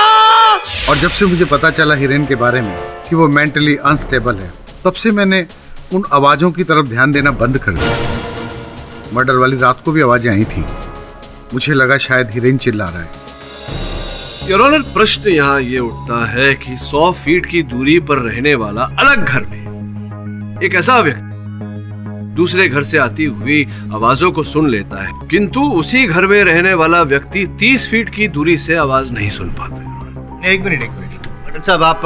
Speaker 12: और जब से मुझे पता चला हिरेन के बारे में कि वो मेंटली अनस्टेबल है, तब से मैंने उन आवाजों की तरफ ध्यान देना बंद कर दिया। मर्डर वाली रात को भी आवाजें आई थी, मुझे लगा शायद हिरेन चिल्ला रहा है।
Speaker 7: योर ऑनर, प्रश्न यहाँ ये उठता है कि 100 फीट की दूरी पर रहने वाला अलग घर में एक ऐसा व्यक्ति दूसरे घर से आती हुई आवाजों को सुन लेता है, किंतु उसी घर में रहने वाला व्यक्ति 30 फीट की दूरी से आवाज नहीं सुन पाता।
Speaker 10: एक मिनट डॉक्टर साहब, आप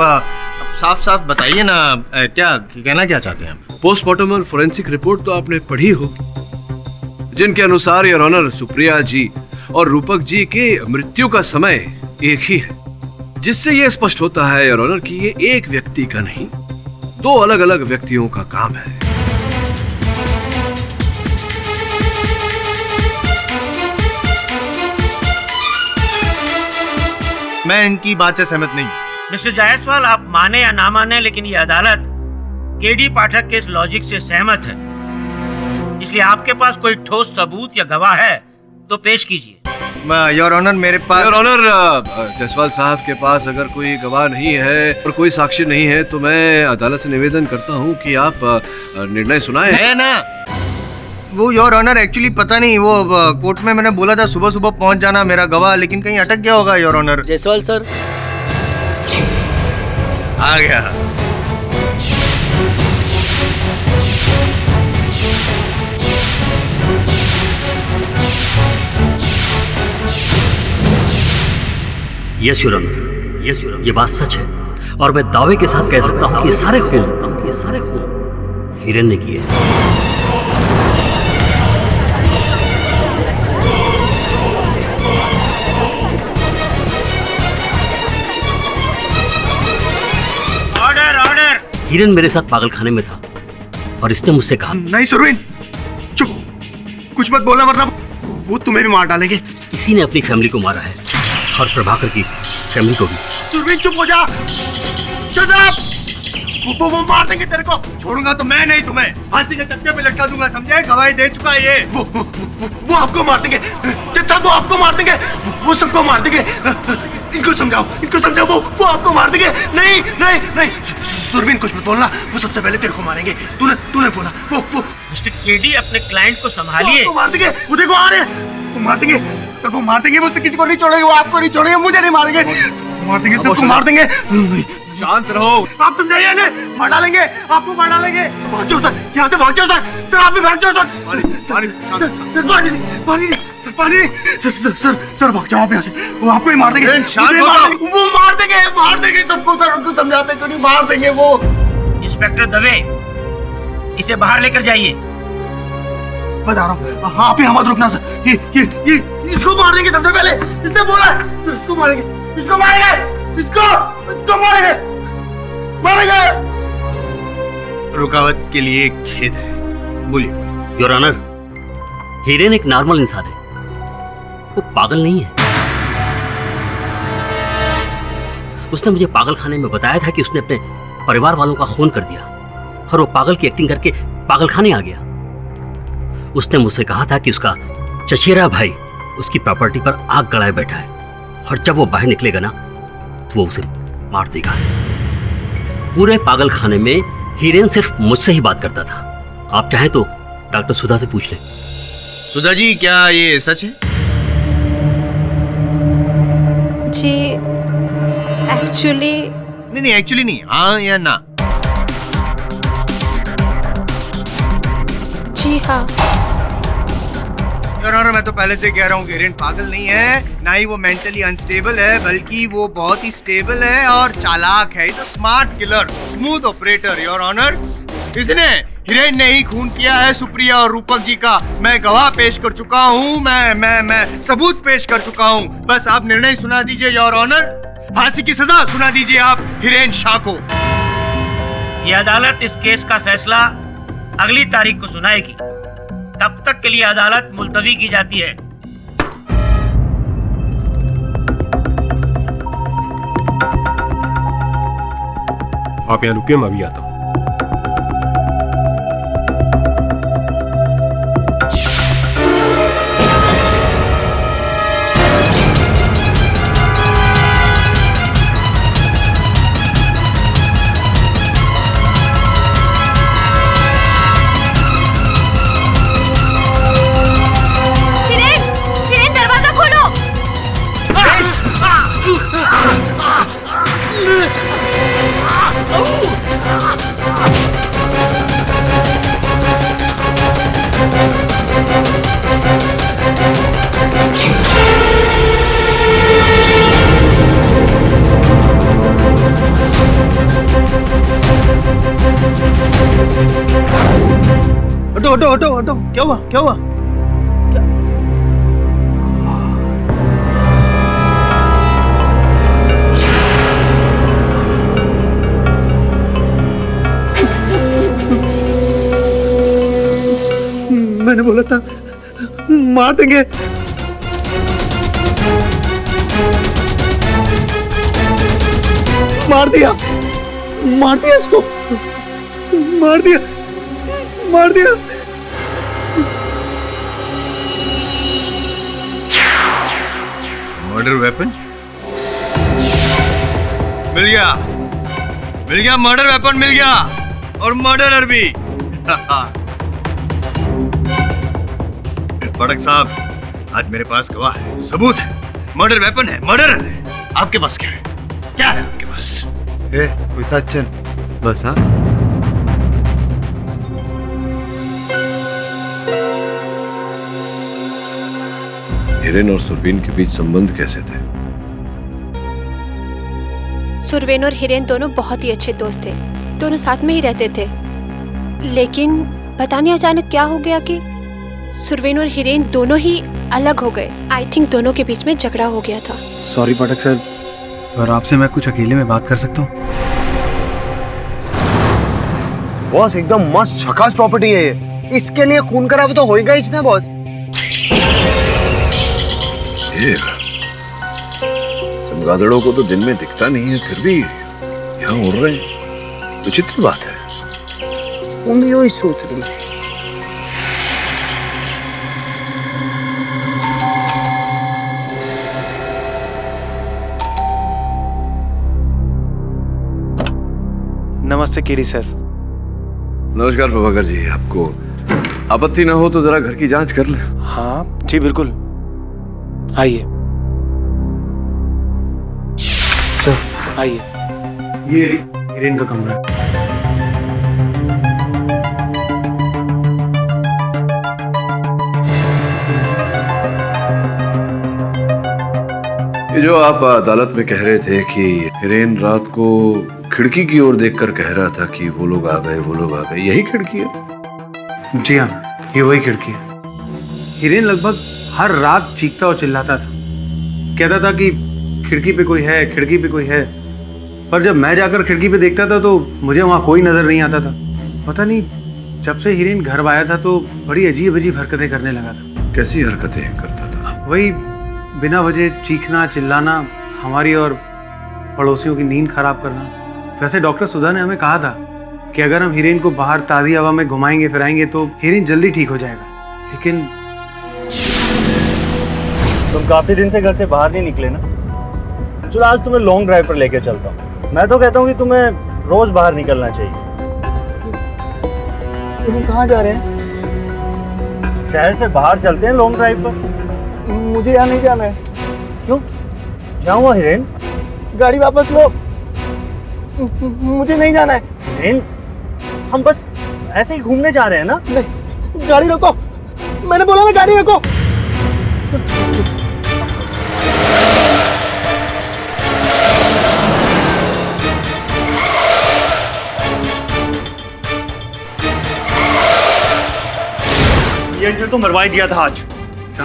Speaker 10: साफ साफ बताइए ना, क्या कहना क्या चाहते हैं आप?
Speaker 7: पोस्टमार्टम और फोरेंसिक रिपोर्ट तो आपने पढ़ी होगी, जिनके अनुसार योर ऑनर सुप्रिया जी और रूपक जी के मृत्यु का समय एक ही है, जिससे यह स्पष्ट होता है योर ऑनर कि ये एक व्यक्ति का नहीं, 2 अलग अलग व्यक्तियों का काम है।
Speaker 10: मैं इनकी बात से सहमत नहीं।
Speaker 13: मिस्टर जायसवाल, आप माने या ना माने, लेकिन ये अदालत केडी पाठक के इस लॉजिक से सहमत है, इसलिए आपके पास कोई ठोस सबूत या गवाह है तो पेश कीजिए।
Speaker 10: योर ऑनर, मेरे पास
Speaker 7: योर ऑनर, जायसवाल साहब के पास अगर कोई गवाह नहीं है और कोई साक्ष्य नहीं है तो मैं अदालत से निवेदन करता हूं कि आप निर्णय सुनाएं।
Speaker 10: है ना, वो योर ऑनर एक्चुअली पता नहीं, वो कोर्ट में मैंने बोला था सुबह सुबह पहुंच जाना मेरा गवाह, लेकिन कहीं अटक गया होगा योर ऑनर।
Speaker 14: जायसवाल सर
Speaker 10: आ गया।
Speaker 11: Yes your honour, yes your honour, ये बात सच है और मैं दावे के साथ कह सकता हूँ कि ये सारे खून हिरेन ने किए।
Speaker 13: Order, order.
Speaker 11: हिरेन मेरे साथ पागलखाने में था और इसने मुझसे कहा,
Speaker 3: नहीं सुरवीन, चुप, कुछ मत बोलना वरना वो तुम्हें भी मार डालेंगे।
Speaker 11: इसी ने अपनी फैमिली को मारा है और प्रभाकर की फैमिली को भी।
Speaker 3: सुरवीन चुप हो जा, शट अप। वो मार देंगे तेरे को। छोड़ूंगा तो मैं नहीं, तुम्हें फांसी के तख्ते पे लटका दूंगा, समझे? गवाही दे चुका है ये। वो आपको मार देंगे, वो आपको मार देंगे, वो सबको मार देंगे। इनको समझाओ, इनको समझाओ, वो आपको मार देंगे। नहीं नहीं नहीं सुरवीन, कुछ मत बोलना, वो सबसे पहले तेरे को मारेंगे। तूने बोला वो
Speaker 13: मिस्टर केडी, अपने क्लाइंट को संभालिए।
Speaker 3: वो मार देंगे, वो देखो आ रहे हैं, वो मार देंगे, सबको मार देंगे, मुझसे किसी को नहीं छोड़ेंगे, वो आपको नहीं छोड़ेंगे, मुझे नहीं मारेंगे, मार देंगे, सबको मार देंगे।
Speaker 10: शांत रहो,
Speaker 3: आप तुम जाइए ना, मार डालेंगे, आपको मार डालेंगे। भाग जाओ सर, यहाँ से भाग जाओ सर, सर आप भी भाग जाओ सर। सर भाग जाओ आप यहाँ से, वो आपको ही मार देंगे। वो मार देंगे सबको सर, उनको समझाते क्यों नहीं, मार देंगे वो।
Speaker 13: इंस्पेक्टर दवे, इसे बाहर लेकर जाइए।
Speaker 3: बता रहा हूँ, आप ही मत रुकना सर, ये इसको मार देंगे सबसे पहले, इसने बोला सर, इसको मारेंगे, इसको मारेंगे, इसको मारेंगे।
Speaker 10: रुकावट के लिए खेद है, बोलिए।
Speaker 11: योर ऑनर, हिरेन एक नॉर्मल इंसान है, वो पागल नहीं है। उसने मुझे पागलखाने में बताया था कि उसने अपने परिवार वालों का खून कर दिया और वो पागल की एक्टिंग करके पागलखाने आ गया। उसने मुझसे कहा था कि उसका चचेरा भाई उसकी प्रॉपर्टी पर आग गड़ाए बैठा है और जब वो बाहर निकलेगा ना तो वो उसे मार देगा। पूरे पागलखाने में हिरेन सिर्फ मुझसे ही बात करता था। आप चाहें तो डॉक्टर सुधा से पूछ लें।
Speaker 10: सुधा जी, क्या ये सच है?
Speaker 8: जी एक्चुअली
Speaker 10: नहीं, हाँ या ना?
Speaker 8: जी हाँ।
Speaker 10: योर ऑनर, मैं तो पहले से कह रहा हूँ कि हिरेन पागल नहीं है, ना ही वो मेंटली अनस्टेबल है, बल्कि वो बहुत ही स्टेबल है और चालाक है। Is a smart killer, smooth operator your honour. इसने हिरेन ने ही खून किया है सुप्रिया और रूपक जी का। मैं गवाह पेश कर चुका हूँ, मैं सबूत पेश कर चुका हूँ। बस आप निर्णय सुना दीजिए योर ऑनर। फांसी की सजा सुना दीजिए आप हिरेन शाह को।
Speaker 13: ये अदालत इस केस का फैसला अगली तारीख को सुनाएगी। तब तक के लिए अदालत मुलतवी की जाती है।
Speaker 14: आप यहाँ रुकिए, मैं अभी आता हूँ।
Speaker 3: हटो हटो हटो, क्या हुआ क्या हुआ? मैंने बोला था मार देंगे। मार दिया इसको, मार दिया।
Speaker 10: मर्डर वेपन मिल गया, मर्डर वेपन मिल गया और मर्डरर भी। पड़क साहब, आज मेरे पास गवाह है, सबूत है, मर्डर वेपन है, मर्डरर है। आपके पास क्या है? क्या है आपके पास?
Speaker 2: कोई चल बस। हाँ,
Speaker 7: हिरेन और सुरवीन के बीच संबंध कैसे थे?
Speaker 8: सुरवीन और हिरेन दोनों बहुत ही अच्छे दोस्त थे, दोनों साथ में ही रहते थे। लेकिन पता नहीं अचानक क्या हो गया कि सुरवीन और हिरेन दोनों ही अलग हो गए। आई थिंक दोनों के बीच में झगड़ा हो गया था।
Speaker 2: सॉरी पटक सर, और आपसे मैं कुछ अकेले में बात कर सकता हूँ?
Speaker 3: बॉस एकदम मस्त झकास प्रॉपर्टी है ये, इसके लिए खून खराब तो होएगा ही ना बॉस।
Speaker 7: चमगादड़ों को तो दिन में दिखता नहीं है, फिर भी यहाँ उड़ रहे हैं। विचित्र बात है।
Speaker 3: तुम भी वही सोच रही।
Speaker 2: नमस्ते केरी सर।
Speaker 7: नमस्कार प्रभाकर जी, आपको आपत्ति ना हो तो जरा घर की जांच कर लें।
Speaker 2: हाँ जी बिल्कुल, आइए सर, आइए। ये हिरेन का कमरा है।
Speaker 7: ये जो आप अदालत में कह रहे थे कि हिरेन रात को खिड़की की ओर देखकर कह रहा था कि वो लोग आ गए, यही खिड़की है?
Speaker 2: जी हाँ, ये वही खिड़की है। हिरेन लगभग हर रात चीखता और चिल्लाता था, कहता था कि खिड़की पे कोई है, खिड़की पे कोई है। पर जब मैं जाकर खिड़की पे देखता था तो मुझे वहाँ कोई नजर नहीं आता था। पता नहीं, जब से हिरेन घर आया था तो बड़ी अजीब अजीब हरकतें करने लगा था।
Speaker 7: कैसी हरकतें करता था?
Speaker 2: वही बिना वजह चीखना, चिल्लाना, हमारी और पड़ोसियों की नींद खराब करना। वैसे डॉक्टर सुधा ने हमें कहा था कि अगर हम हिरेन को बाहर ताज़ी हवा में घुमाएंगे फिराएंगे तो हिरेन जल्दी ठीक हो जाएगा, लेकिन
Speaker 4: तुम काफी दिन से घर से बाहर नहीं निकले ना। चलो आज तुम्हें लॉन्ग ड्राइव पर लेके चलता हूँ। मैं तो कहता हूँ कि तुम्हें रोज बाहर निकलना चाहिए।
Speaker 3: तुम कहाँ जा रहे हैं?
Speaker 4: शहर से बाहर चलते हैं लॉन्ग ड्राइव पर।
Speaker 3: मुझे यहाँ नहीं जाना है।
Speaker 4: क्यों? क्या हुआ हिरेन?
Speaker 3: गाड़ी वापस लो, मुझे नहीं जाना है।
Speaker 4: हिरेन, हम बस ऐसे ही घूमने जा रहे हैं ना।
Speaker 3: नहीं, गाड़ी रोको, मैंने बोला ना गाड़ी रोको।
Speaker 4: ये इसने तो मरवा ही दिया था आज।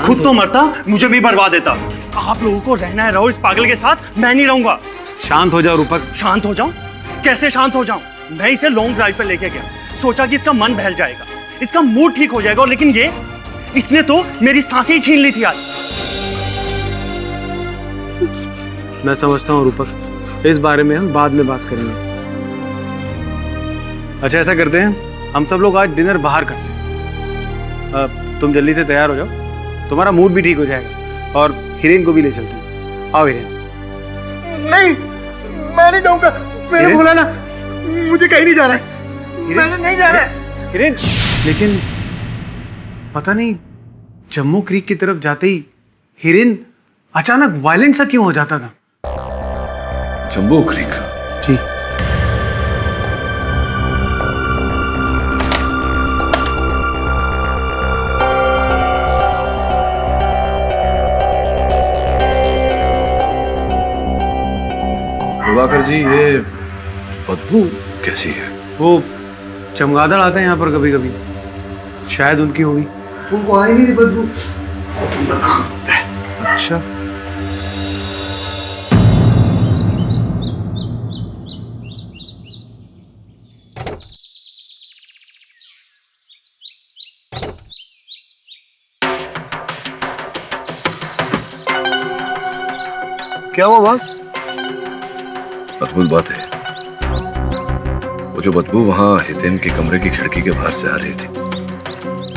Speaker 4: खुद तो मरता, मुझे भी मरवा देता। आप लोगों को रहना है, रहो इस पागल के साथ, मैं नहीं रहूंगा।
Speaker 2: शांत हो जाओ रूपक।
Speaker 4: शांत हो जाऊं? कैसे शांत हो जाऊं? मैं इसे लॉन्ग ड्राइव पे लेके गया, सोचा कि इसका मन बहल जाएगा, इसका मूड ठीक हो जाएगा, लेकिन ये इसने तो मेरी सांसें ही छीन ली थी आज।
Speaker 2: मैं समझता हूँ रूपक, इस बारे में हम बाद में बात करेंगे। अच्छा ऐसा करते हैं, हम सब लोग आज डिनर बाहर करते हैं। तुम जल्दी से तैयार हो जाओ, तुम्हारा मूड भी ठीक हो जाएगा, और हिरेन को भी ले चलते हैं। आओ हिरेन।
Speaker 3: नहीं, मैं नहीं जाऊंगा। मैंने बोला ना, मुझे कहीं नहीं जाना है। मैंने नहीं जाना है।
Speaker 2: हिरेन, लेकिन पता नहीं जम्मू क्रीक की तरफ जाते ही हिरेन अचानक वायलेंट सा क्यों हो जाता था?
Speaker 7: जम्बो क्रीक?
Speaker 2: जी।
Speaker 7: प्रभाकर जी, ये बदबू कैसी है?
Speaker 2: वो चमगादड़ आता है यहाँ पर कभी कभी, शायद उनकी होगी।
Speaker 3: उनको आई नहीं बदबू।
Speaker 7: अच्छा,
Speaker 10: क्या हुआ बॉस?
Speaker 7: अद्भुत बात है, वो जो बदबू वहां हितेन के कमरे की खिड़की के बाहर से आ रही थी,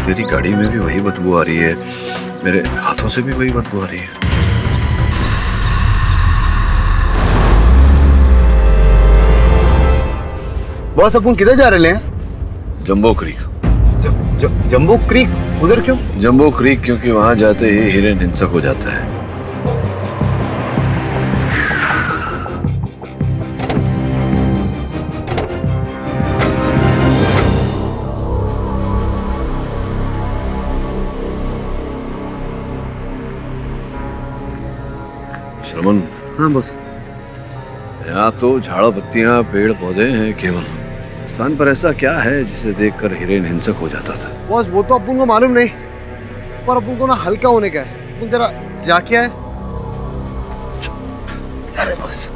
Speaker 7: तेरी गाड़ी में भी वही बदबू आ रही है, मेरे हाथों से भी वही बदबू आ रही है।
Speaker 10: बॉस, अपन किधर जा रहे हैं?
Speaker 7: जम्बो क्रीक।
Speaker 10: जम्बो क्रीक? उधर क्यों?
Speaker 7: जम्बो क्रीक क्योंकि वहां जाते ही हिरेन हिंसक हो जाता है। श्रमण।
Speaker 2: हाँ बस,
Speaker 7: यहाँ तो झाड़ पत्तियां पेड़ पौधे हैं केवल, स्थान पर ऐसा क्या है जिसे देखकर हिरेन हिंसक हो जाता था?
Speaker 10: बॉस, वो तो अपन को मालूम नहीं, पर अपन को ना हल्का होने का है। अपन जरा जाके आए। अरे बॉस,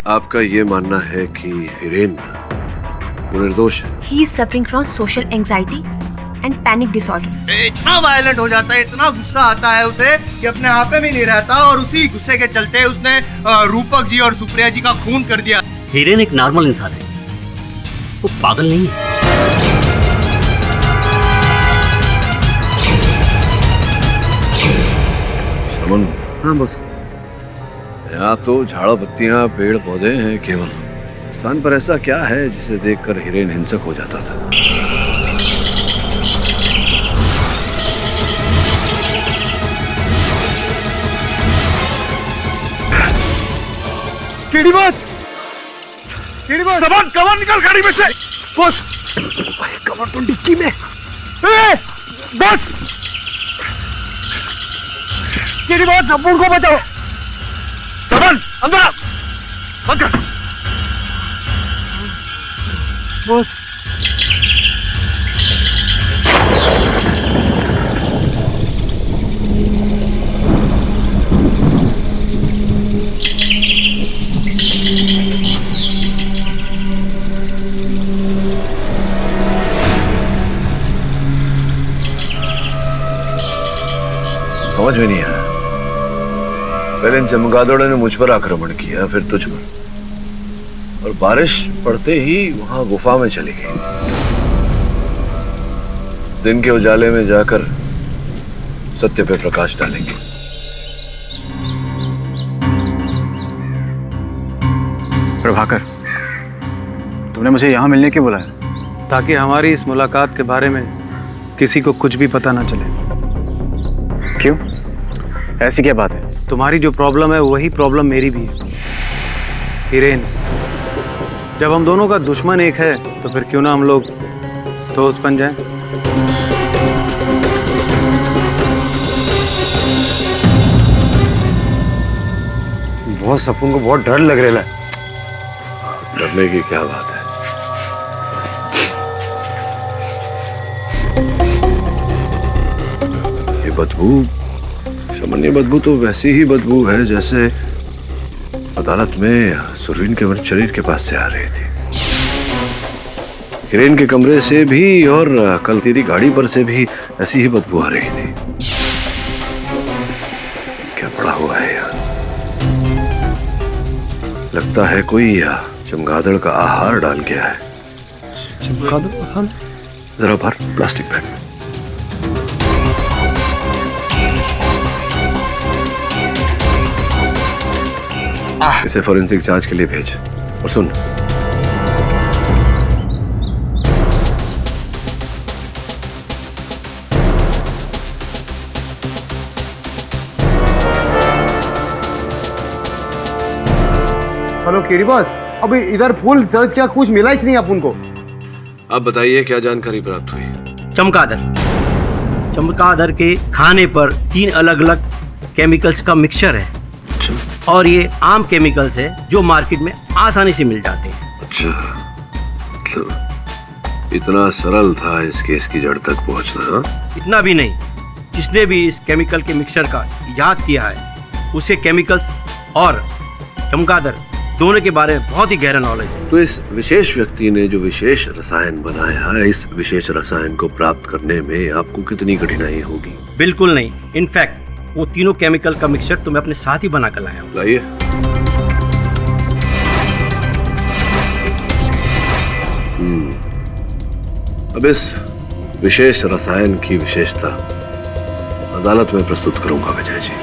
Speaker 7: आपका ये मानना है कि हिरेन निर्दोष है?
Speaker 8: He is suffering from social anxiety and panic disorder.
Speaker 10: इतना वायलेंट हो जाता है, इतना गुस्सा आता है उसे कि अपने आप में नहीं रहता, और उसी गुस्से के चलते उसने रूपक जी और सुप्रिया जी का खून कर दिया।
Speaker 11: हिरेन एक नॉर्मल इंसान है, वो पागल नहीं है।
Speaker 7: श्रमण।
Speaker 2: हाँ बस,
Speaker 7: यहाँ तो झाड़ पत्तियां पेड़ पौधे हैं केवल, स्थान पर ऐसा क्या है जिसे देखकर हिरेन हिंसक हो जाता था?
Speaker 3: KD boss, KD boss, cover निकल गाड़ी में से। बॉस, कवर तो डिक्की में। बॉस, केडी बॉस, अब्बू को बचाओ। कवर अंदर, बंद कर। बॉस,
Speaker 7: समझ में नहीं आया। पहले इन चमगादड़ों ने मुझ पर आक्रमण किया, फिर तुझ पर, और बारिश पड़ते ही वहां गुफा में चली गई। दिन के उजाले में जाकर सत्य पे प्रकाश डालेंगे।
Speaker 2: प्रभाकर, तुमने मुझे यहाँ मिलने क्यों बुलाया? ताकि हमारी इस मुलाकात के बारे में किसी को कुछ भी पता ना चले।
Speaker 4: क्यों? ऐसी क्या बात है?
Speaker 2: तुम्हारी जो प्रॉब्लम है वही प्रॉब्लम मेरी भी है हिरेन। जब हम दोनों का दुश्मन एक है तो फिर क्यों ना हम लोग दोस्त बन जाएं?
Speaker 9: बहुत सपून को बहुत डर लग रहा है।
Speaker 7: डरने की क्या बात है? ये बदबू, सामान्य बदबू तो वैसी ही बदबू है जैसे अदालत में सुरवीन के शरीर के पास से आ रही थी। हिरेन के कमरे से भी और कल तेरी गाड़ी पर से भी ऐसी ही बदबू आ रही थी। क्या पड़ा हुआ है यार? लगता है कोई चमगादड़ का आहार डाल गया है। चमगादड़? हाँ, जरा भर प्लास्टिक बैग। इसे फोरेंसिक जांच के लिए भेज। और सुन,
Speaker 3: हेलो केडी बॉस, अभी इधर फुल सर्च किया, कुछ मिला ही नहीं अपन को।
Speaker 7: आप बताइए क्या जानकारी प्राप्त हुई?
Speaker 13: चमगादड़ के खाने पर 3 अलग अलग केमिकल्स का मिक्सचर है। और ये आम केमिकल्स है जो मार्केट में आसानी से मिल जाते हैं।
Speaker 7: अच्छा, तो इतना सरल था इस केस की जड़ तक पहुंचना? हाँ?
Speaker 13: इतना भी नहीं। जिसने भी इस केमिकल के मिक्सचर का इजाद किया है उसे केमिकल्स और चमगादड़ दोनों के बारे में बहुत ही गहरा नॉलेज है।
Speaker 7: तो इस विशेष व्यक्ति ने जो विशेष रसायन बनाया, इस विशेष रसायन को प्राप्त करने में आपको कितनी कठिनाई होगी?
Speaker 13: बिल्कुल नहीं। इनफैक्ट वो तीनों केमिकल का मिक्सचर तो मैं अपने साथ ही बना कर लाया हूँ।
Speaker 7: लाइए। अब इस विशेष रसायन की विशेषता अदालत में प्रस्तुत करूंगा विजय जी।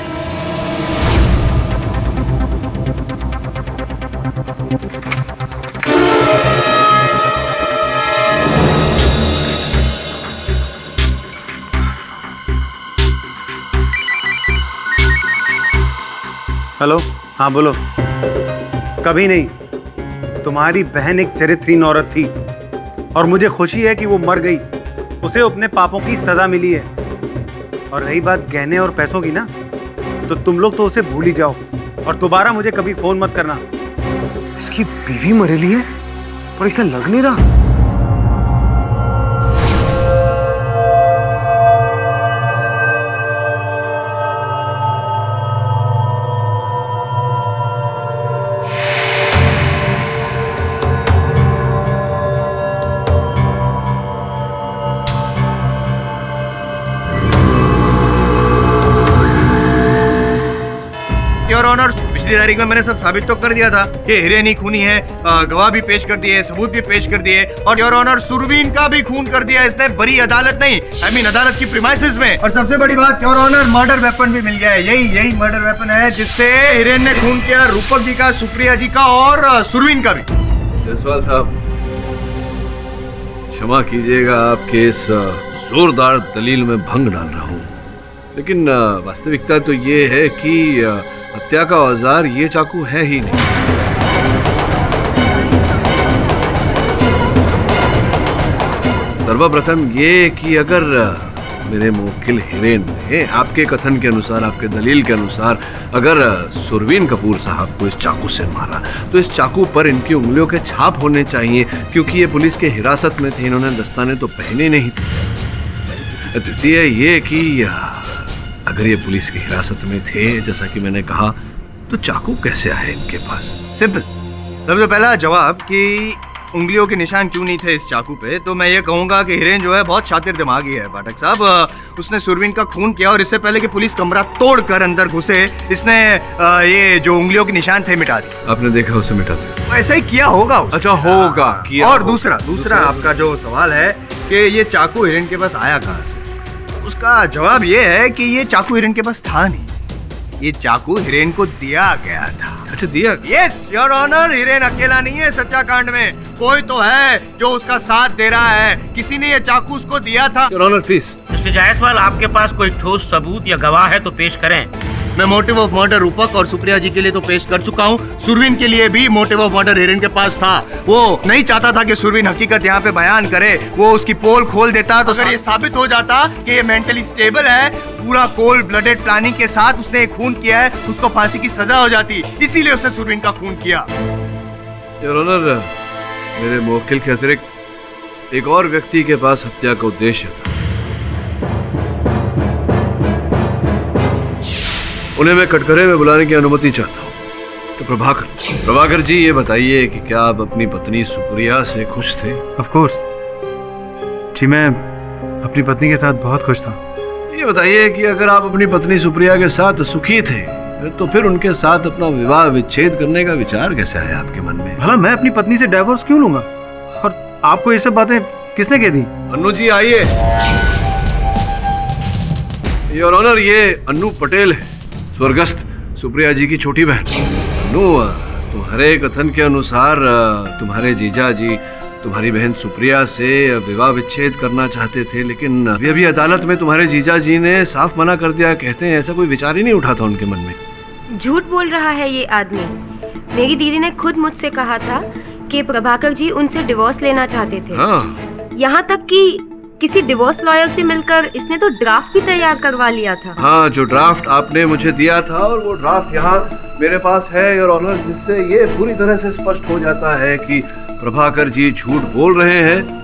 Speaker 2: हेलो, हाँ बोलो। कभी नहीं। तुम्हारी बहन एक चरित्रहीन औरत थी और मुझे खुशी है कि वो मर गई। उसे अपने पापों की सजा मिली है। और रही बात गहने और पैसों की ना, तो तुम लोग तो उसे भूल ही जाओ और दोबारा मुझे कभी फोन मत करना।
Speaker 3: इसकी बीवी मरेली है और इसे लग नहीं रहा।
Speaker 10: योर ऑनर, पिछली तारीख में मैंने सब साबित तो कर दिया था कि हिरेन ही खूनी है। गवाह भी पेश कर दिए, सबूत भी पेश कर दिए और योर ऑनर सुरवीन का भी खून कर दिया इसने। बड़ी अदालत नहीं, आई मीन अदालत की प्रीमाइसेस में। और सबसे बड़ी बात योर ऑनर, मर्डर वेपन भी मिल गया है। यही मर्डर वेपन है जिससे हिरेन ने खून किया रूपक जी का, सुप्रिया जी का और सुरवीन का भी।
Speaker 7: जसवाल साहब, क्षमा कीजिएगा आपके इस जोरदार दलील में भंग डाल रहा हूँ, लेकिन वास्तविकता तो ये है कि हत्या का औजार ये चाकू है ही नहीं। सर्वप्रथम ये कि अगर मेरे मुवक्किल हिरेन ने आपके कथन के अनुसार, आपके दलील के अनुसार, अगर सुरवीन कपूर साहब को इस चाकू से मारा तो इस चाकू पर इनकी उंगलियों के छाप होने चाहिए, क्योंकि ये पुलिस के हिरासत में थे, इन्होंने दस्ताने तो पहने नहीं थे। द्वितीय ये कि अगर ये पुलिस की हिरासत में थे, जैसा कि मैंने कहा, तो चाकू कैसे आए इनके पास?
Speaker 10: सिंपल। सबसे पहला जवाब कि उंगलियों के निशान क्यों नहीं थे इस चाकू पे, तो मैं ये कहूंगा कि हिरेन जो है बहुत शातिर दिमागी है पाठक साहब। उसने सुरवीन का खून किया और इससे पहले कि पुलिस कमरा तोड़कर अंदर घुसे, इसने ये जो उंगलियों के निशान थे मिटा दिए।
Speaker 7: आपने देखा उसे मिटा दिया?
Speaker 10: ऐसा ही किया होगा।
Speaker 7: अच्छा, होगा किया।
Speaker 10: और दूसरा आपका जो सवाल है कि ये चाकू हिरेन के पास आया कहाँ से, उसका जवाब ये है कि ये चाकू हिरेन के पास था नहीं, ये चाकू हिरेन को दिया गया था।
Speaker 7: अच्छा, दिया?
Speaker 10: यस योर ऑनर, हिरेन अकेला नहीं है सत्याकांड में, कोई तो है जो उसका साथ दे रहा है। किसी ने ये चाकू उसको दिया था।
Speaker 7: Your honour please.
Speaker 13: Mister Jaiswal, आपके पास कोई ठोस सबूत या गवाह है तो पेश करें।
Speaker 10: मैं मोटिव ऑफ मर्डर रूपक और सुप्रिया जी के लिए तो पेश कर चुका हूँ। सुरवीन के लिए भी मोटिव ऑफ मर्डर हिरेन के पास था। वो नहीं चाहता था कि सुरवीन हकीकत यहाँ पे बयान करे, वो उसकी पोल खोल देता तो अगर ये साबित हो जाता कि ये मेंटली स्टेबल है, पूरा कोल्ड ब्लडेड प्लानिंग के साथ उसने खून किया है, उसको फांसी की सजा हो जाती। इसीलिए उसने सुरवीन का खून किया।
Speaker 7: योर ऑनर, मेरे मुवक्किल के अतिरिक्त एक और व्यक्ति के पास हत्या का उद्देश्य था। उन्हें मैं कटघरे में बुलाने की अनुमति चाहता हूँ। तो प्रभाकर जी, ये बताइए कि क्या आप अपनी पत्नी सुप्रिया से खुश थे?
Speaker 2: ऑफ कोर्स जी, मैं अपनी पत्नी के साथ बहुत खुश था।
Speaker 7: ये बताइए कि अगर आप अपनी पत्नी सुप्रिया के साथ सुखी थे तो फिर उनके साथ अपना विवाह विच्छेद करने का विचार कैसे आया आपके मन में?
Speaker 2: भला मैं अपनी पत्नी से डिवोर्स क्यों लूंगा? और आपको ये सब बातें किसने कह दी?
Speaker 7: अन्नू जी आइए। योर ऑनर, ये अन्नू पटेल है, स्वर्गस्थ सुप्रिया जी की छोटी बहन। अन्नू, तुम्हारे कथन के अनुसार तुम्हारे जीजा जी तुम्हारी बहन सुप्रिया से विवाह विच्छेद करना चाहते थे, लेकिन अभी अदालत में तुम्हारे जीजा जी ने साफ मना कर दिया। कहते हैं ऐसा कोई विचार ही नहीं उठा था उनके मन में।
Speaker 8: झूठ बोल रहा है ये आदमी। मेरी दीदी ने खुद मुझसे कहा था कि प्रभाकर जी उनसे डिवोर्स लेना चाहते थे।
Speaker 7: हाँ।
Speaker 8: यहाँ तक कि किसी डिवोर्स लॉयर से मिलकर इसने तो ड्राफ्ट भी तैयार करवा लिया था।
Speaker 7: हाँ, जो ड्राफ्ट आपने मुझे दिया था और वो ड्राफ्ट यहाँ मेरे पास है योर ऑनर, जिससे ये पूरी तरह से स्पष्ट हो जाता है कि प्रभाकर जी झूठ बोल रहे हैं।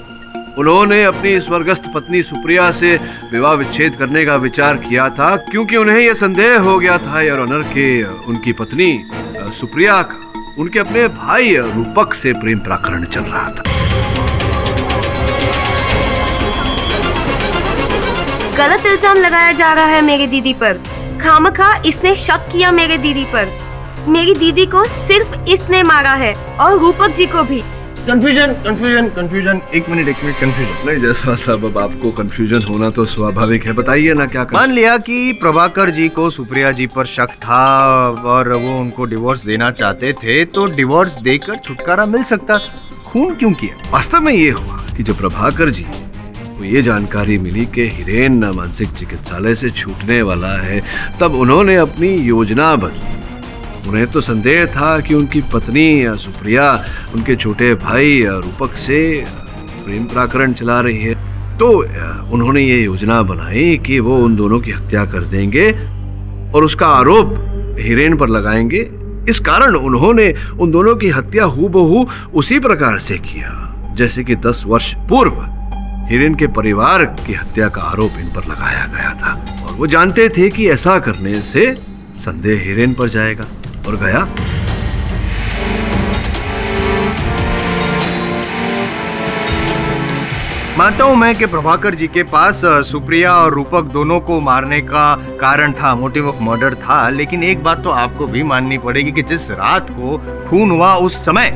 Speaker 7: उन्होंने अपनी स्वर्गस्थ पत्नी सुप्रिया से विवाह विच्छेद करने का विचार किया था क्योंकि उन्हें यह संदेह हो गया था योर ऑनर कि उनकी पत्नी सुप्रिया का उनके अपने भाई रूपक से प्रेम प्रकरण चल रहा था।
Speaker 8: गलत इल्जाम लगाया जा रहा है मेरी दीदी पर। खामखा इसने शक किया मेरे दीदी पर। मेरी दीदी को सिर्फ इसने मारा है और रूपक जी को भी।
Speaker 10: कंफ्यूजन। एक मिनट कंफ्यूजन
Speaker 7: नहीं जैसा साहब, अब आपको कंफ्यूजन होना तो स्वाभाविक है। बताइए ना क्या
Speaker 10: मान लिया कि प्रभाकर जी को सुप्रिया जी पर शक था और वो उनको डिवोर्स देना चाहते थे, तो डिवोर्स देकर छुटकारा मिल सकता। खून क्यों किया?
Speaker 7: वास्तव में ये हुआ कि जब प्रभाकर जी को ये जानकारी मिली कि हिरेन मानसिक चिकित्सालय से छूटने वाला है, तब उन्होंने अपनी योजना बदली। उन्हें तो संदेह था कि उनकी पत्नी सुप्रिया उनके छोटे भाई रूपक से प्रेम प्रकरण चला रही है, तो उन्होंने ये योजना बनाई कि वो उन दोनों की हत्या कर देंगे और उसका आरोप हिरेन पर लगाएंगे। इस कारण उन्होंने उन दोनों की हत्या हूबहू उसी प्रकार से किया जैसे कि 10 वर्ष पूर्व हिरेन के परिवार की हत्या का आरोप इन पर लगाया गया था। और वो जानते थे कि ऐसा करने से संदेह हिरेन पर जाएगा, और गया।
Speaker 10: मानता हूं मैं कि प्रभाकर जी के पास सुप्रिया और रूपक दोनों को मारने का कारण था, मोटिव ऑफ मर्डर था। लेकिन एक बात तो आपको भी माननी पड़ेगी कि जिस रात को खून हुआ उस समय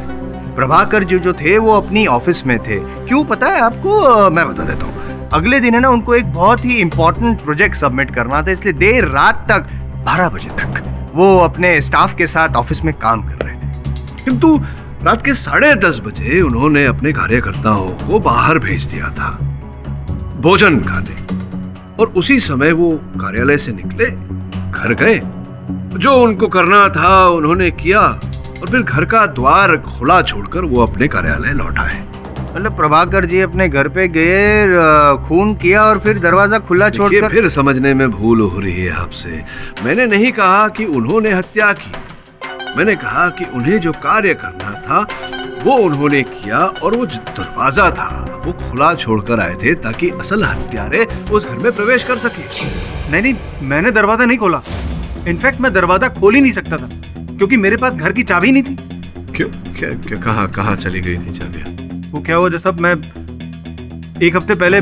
Speaker 10: प्रभाकर जी जो थे वो अपनी ऑफिस में थे। क्यों पता है आपको? मैं बता देता हूँ। अगले दिन है ना, उनको एक बहुत ही इंपॉर्टेंट प्रोजेक्ट सबमिट करना था, इसलिए देर रात तक 12 बजे तक वो अपने स्टाफ के साथ ऑफिस में काम कर रहे थे।
Speaker 7: किंतु रात के 10:30 बजे उन्होंने अपने कार्यकर्ताओं को बाहर भेज दिया था भोजन खाने, और उसी समय वो कार्यालय से निकले, घर गए, जो उनको करना था उन्होंने किया और फिर घर का द्वार खुला छोड़कर वो अपने कार्यालय लौट आए।
Speaker 10: मतलब प्रभाकर जी अपने घर पे गए, खून किया और फिर दरवाजा खुला छोड़कर।
Speaker 7: फिर समझने में भूल हो रही है आपसे। मैंने नहीं कहा कि उन्होंने हत्या की, मैंने कहा कि उन्हें जो कार्य करना था वो उन्होंने किया और वो जो दरवाजा था वो खुला छोड़कर आए थे ताकि असल हत्यारे उस घर में प्रवेश कर सके।
Speaker 2: नहीं, मैंने दरवाजा नहीं खोला। इनफैक्ट मैं दरवाजा खोल ही नहीं सकता था क्योंकि मेरे पास घर की चाबी नहीं थी।
Speaker 7: क्यों? क्या कहाँ चली गई थी चाबियां?
Speaker 2: वो क्या हुआ जब मैं 1 हफ्ते पहले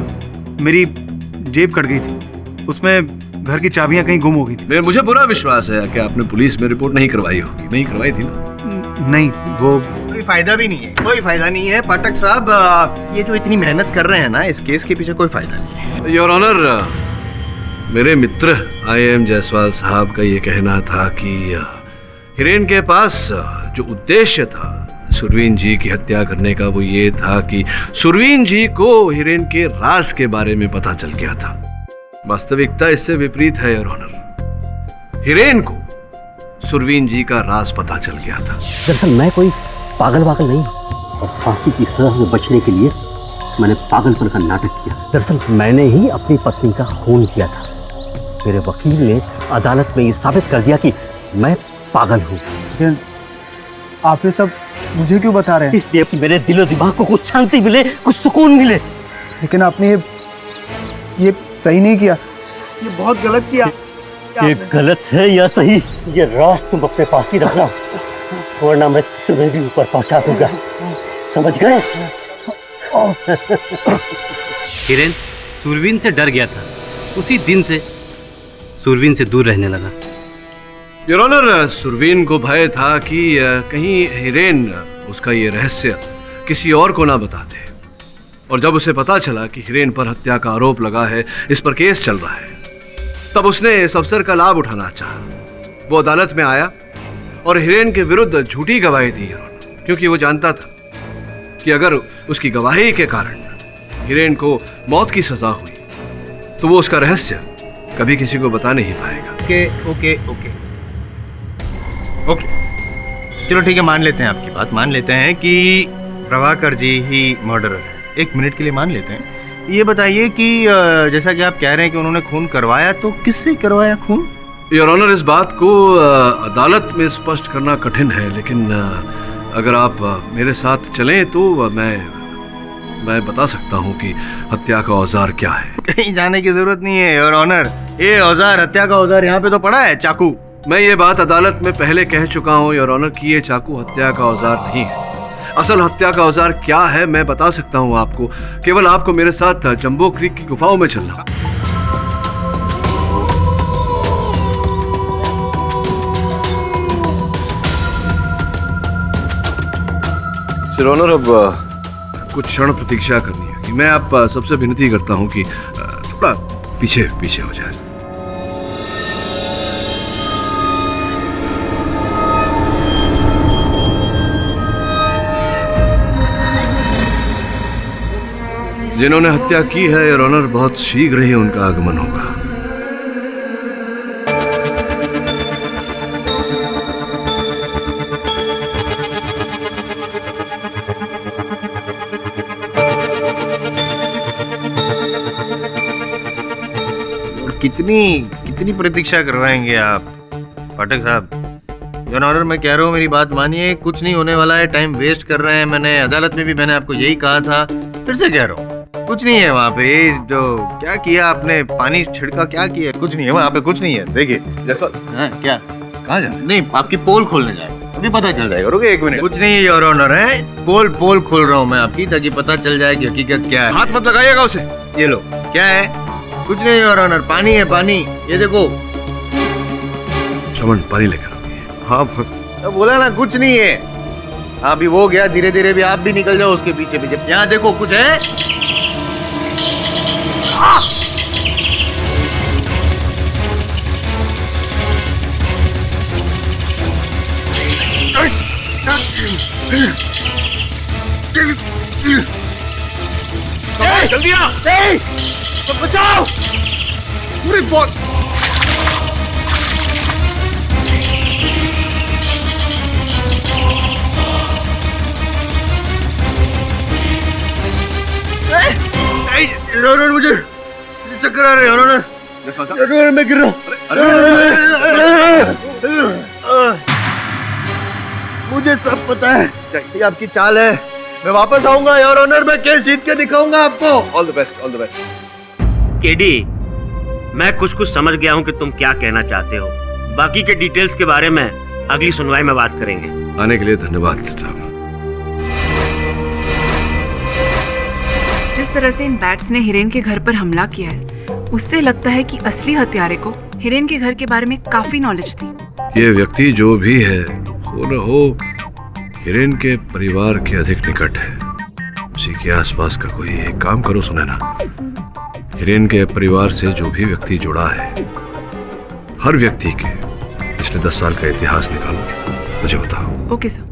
Speaker 2: मेरी जेब कट गई थी, उसमें घर की चाबियां कहीं गुम हो गई थी।
Speaker 7: मुझे पूरा विश्वास है कि आपने पुलिस में रिपोर्ट नहीं करवाई होगी। नहीं करवाई थी ना?
Speaker 2: नहीं, वो
Speaker 10: कोई फायदा भी नहीं है, कोई फायदा नहीं है पाठक साहब। ये जो इतनी मेहनत कर रहे हैं ना, इस केस के पीछे कोई फायदा नहीं है।
Speaker 7: योर ऑनर, मेरे मित्र IAM जायसवाल साहब का ये कहना था कि हिरेन के पास जो उद्देश्य था सुरवीन जी की हत्या करने का, वो ये था कि सुरवीन जी को हिरेन के राज के बारे में पता चल गया था। वास्तविकता इससे विपरीत है योर ऑनर। हिरेन को सुरवीन जी का राज पता चल गया था।
Speaker 11: दरअसल मैं कोई पागल नहीं, और फांसी की सजा से बचने के लिए मैंने पागलपन का नाटक किया। दरअसल मैंने ही अपनी पत्नी का खून किया था। मेरे वकील ने अदालत में ये साबित कर दिया कि मैं पागल हूँ।
Speaker 3: आप ये सब मुझे क्यों बता रहे हैं?
Speaker 11: इसलिए कि मेरे दिलो दिमाग को कुछ शांति मिले, कुछ सुकून मिले।
Speaker 3: लेकिन आपने ये सही नहीं किया, ये बहुत गलत किया।
Speaker 11: ये गलत है या सही, ये राज तुम अपने पास ही रखना, वरना मैं तुम्हें भी ऊपर पहुंचा दूंगा। समझ गए?
Speaker 9: हिरेन सुरवीन से डर गया था, उसी दिन से सुरवीन से दूर रहने लगा।
Speaker 7: योर ऑनर, सुरवीन को भय था कि कहीं हिरेन उसका ये रहस्य किसी और को ना बता दे, और जब उसे पता चला कि हिरेन पर हत्या का आरोप लगा है, इस पर केस चल रहा है, तब उसने इस अवसर का लाभ उठाना चाहा। वो अदालत में आया और हिरेन के विरुद्ध झूठी गवाही दी, क्योंकि वो जानता था कि अगर उसकी गवाही के कारण हिरेन को मौत की सजा हुई तो वो उसका रहस्य कभी किसी को बता नहीं पाएगा।
Speaker 10: ओके चलो ठीक है, मान लेते हैं आपकी बात, मान लेते हैं कि प्रभाकर जी ही मर्डरर है। एक मिनट के लिए मान लेते हैं। ये बताइए कि जैसा कि आप कह रहे हैं कि उन्होंने खून करवाया, तो किससे करवाया खून?
Speaker 7: योर ऑनर, इस बात को अदालत में स्पष्ट करना कठिन है, लेकिन अगर आप मेरे साथ चलें तो मैं बता सकता हूं कि हत्या का औजार क्या है।
Speaker 10: कहीं जाने की जरूरत नहीं है योर ऑनर, ये औजार, हत्या का औजार यहाँ पे तो पड़ा है, चाकू।
Speaker 7: मैं ये बात अदालत में पहले कह चुका हूं योर ऑनर कि ये चाकू हत्या का औजार नहीं है। असल हत्या का औजार क्या है मैं बता सकता हूं आपको, केवल आपको मेरे साथ जंबो क्रीक की गुफाओं में चलना। योर ऑनर, अब कुछ क्षण प्रतीक्षा करनी है। मैं आप सबसे विनती करता हूं कि थोड़ा पीछे हो जाए। जिन्होंने हत्या की है योर ऑनर, बहुत शीघ्र ही उनका आगमन होगा।
Speaker 10: कितनी प्रतीक्षा करवाएंगे आप पाठक साहब? योर ऑनर, मैं कह रहा हूँ मेरी बात मानिए, कुछ नहीं होने वाला है, टाइम वेस्ट कर रहे हैं। मैंने अदालत में भी मैंने आपको यही कहा था, फिर से कह रहा हूँ, कुछ नहीं है वहाँ पे। जो क्या किया आपने, पानी छिड़का, क्या किया? कुछ नहीं है वहाँ पे, कुछ नहीं है। देखिए जैसा क्या, कहाँ जा? नहीं, आपकी पोल खोलने जाएगा, अभी पता चल जाएगा। रुके एक मिनट। कुछ नहीं है योर ऑनर, है पोल खोल रहा हूँ मैं आपकी, ताकि पता चल जाए कि हकीकत क्या है।
Speaker 7: हाथ मत लगाइएगा उसे।
Speaker 10: ये लो, क्या है? कुछ नहीं योर ऑनर, पानी है, पानी। ये देखो
Speaker 7: श्रवण, पानी लेकर।
Speaker 10: हाँ तो बोला ना कुछ नहीं है। अभी वो गया, धीरे धीरे भी आप भी निकल जाओ उसके पीछे पीछे। यहाँ देखो कुछ है।
Speaker 7: जल्दी आ,
Speaker 10: बचाओ।
Speaker 7: पूरी बहुत
Speaker 10: मुझे चक्कर आ रहे हैं, मैं गिर रहा हूँ। मुझे सब पता है, ये आपकी चाल है। मैं वापस आऊंगा योर ऑनर, मैं केस जीत के दिखाऊंगा आपको।
Speaker 7: All the best, all the best.
Speaker 13: KD, मैं कुछ समझ गया हूँ कि तुम क्या कहना चाहते हो। बाकी के डिटेल्स के बारे में अगली सुनवाई में बात करेंगे।
Speaker 7: आने के लिए धन्यवाद साहब।
Speaker 5: जिस तरह से इन बैट्स ने हिरेन के घर पर हमला किया है, उससे लगता है कि असली हत्यारे को हिरेन के घर के बारे में काफी नॉलेज थी।
Speaker 7: ये व्यक्ति जो भी है, हो न हो हिरेन के परिवार के अधिक निकट है। उसी के आसपास का कोई एक काम करो सुनैना, हिरेन के परिवार से जो भी व्यक्ति जुड़ा है, हर व्यक्ति के पिछले 10 साल का इतिहास निकालो, मुझे बताओ।
Speaker 5: Okay sir.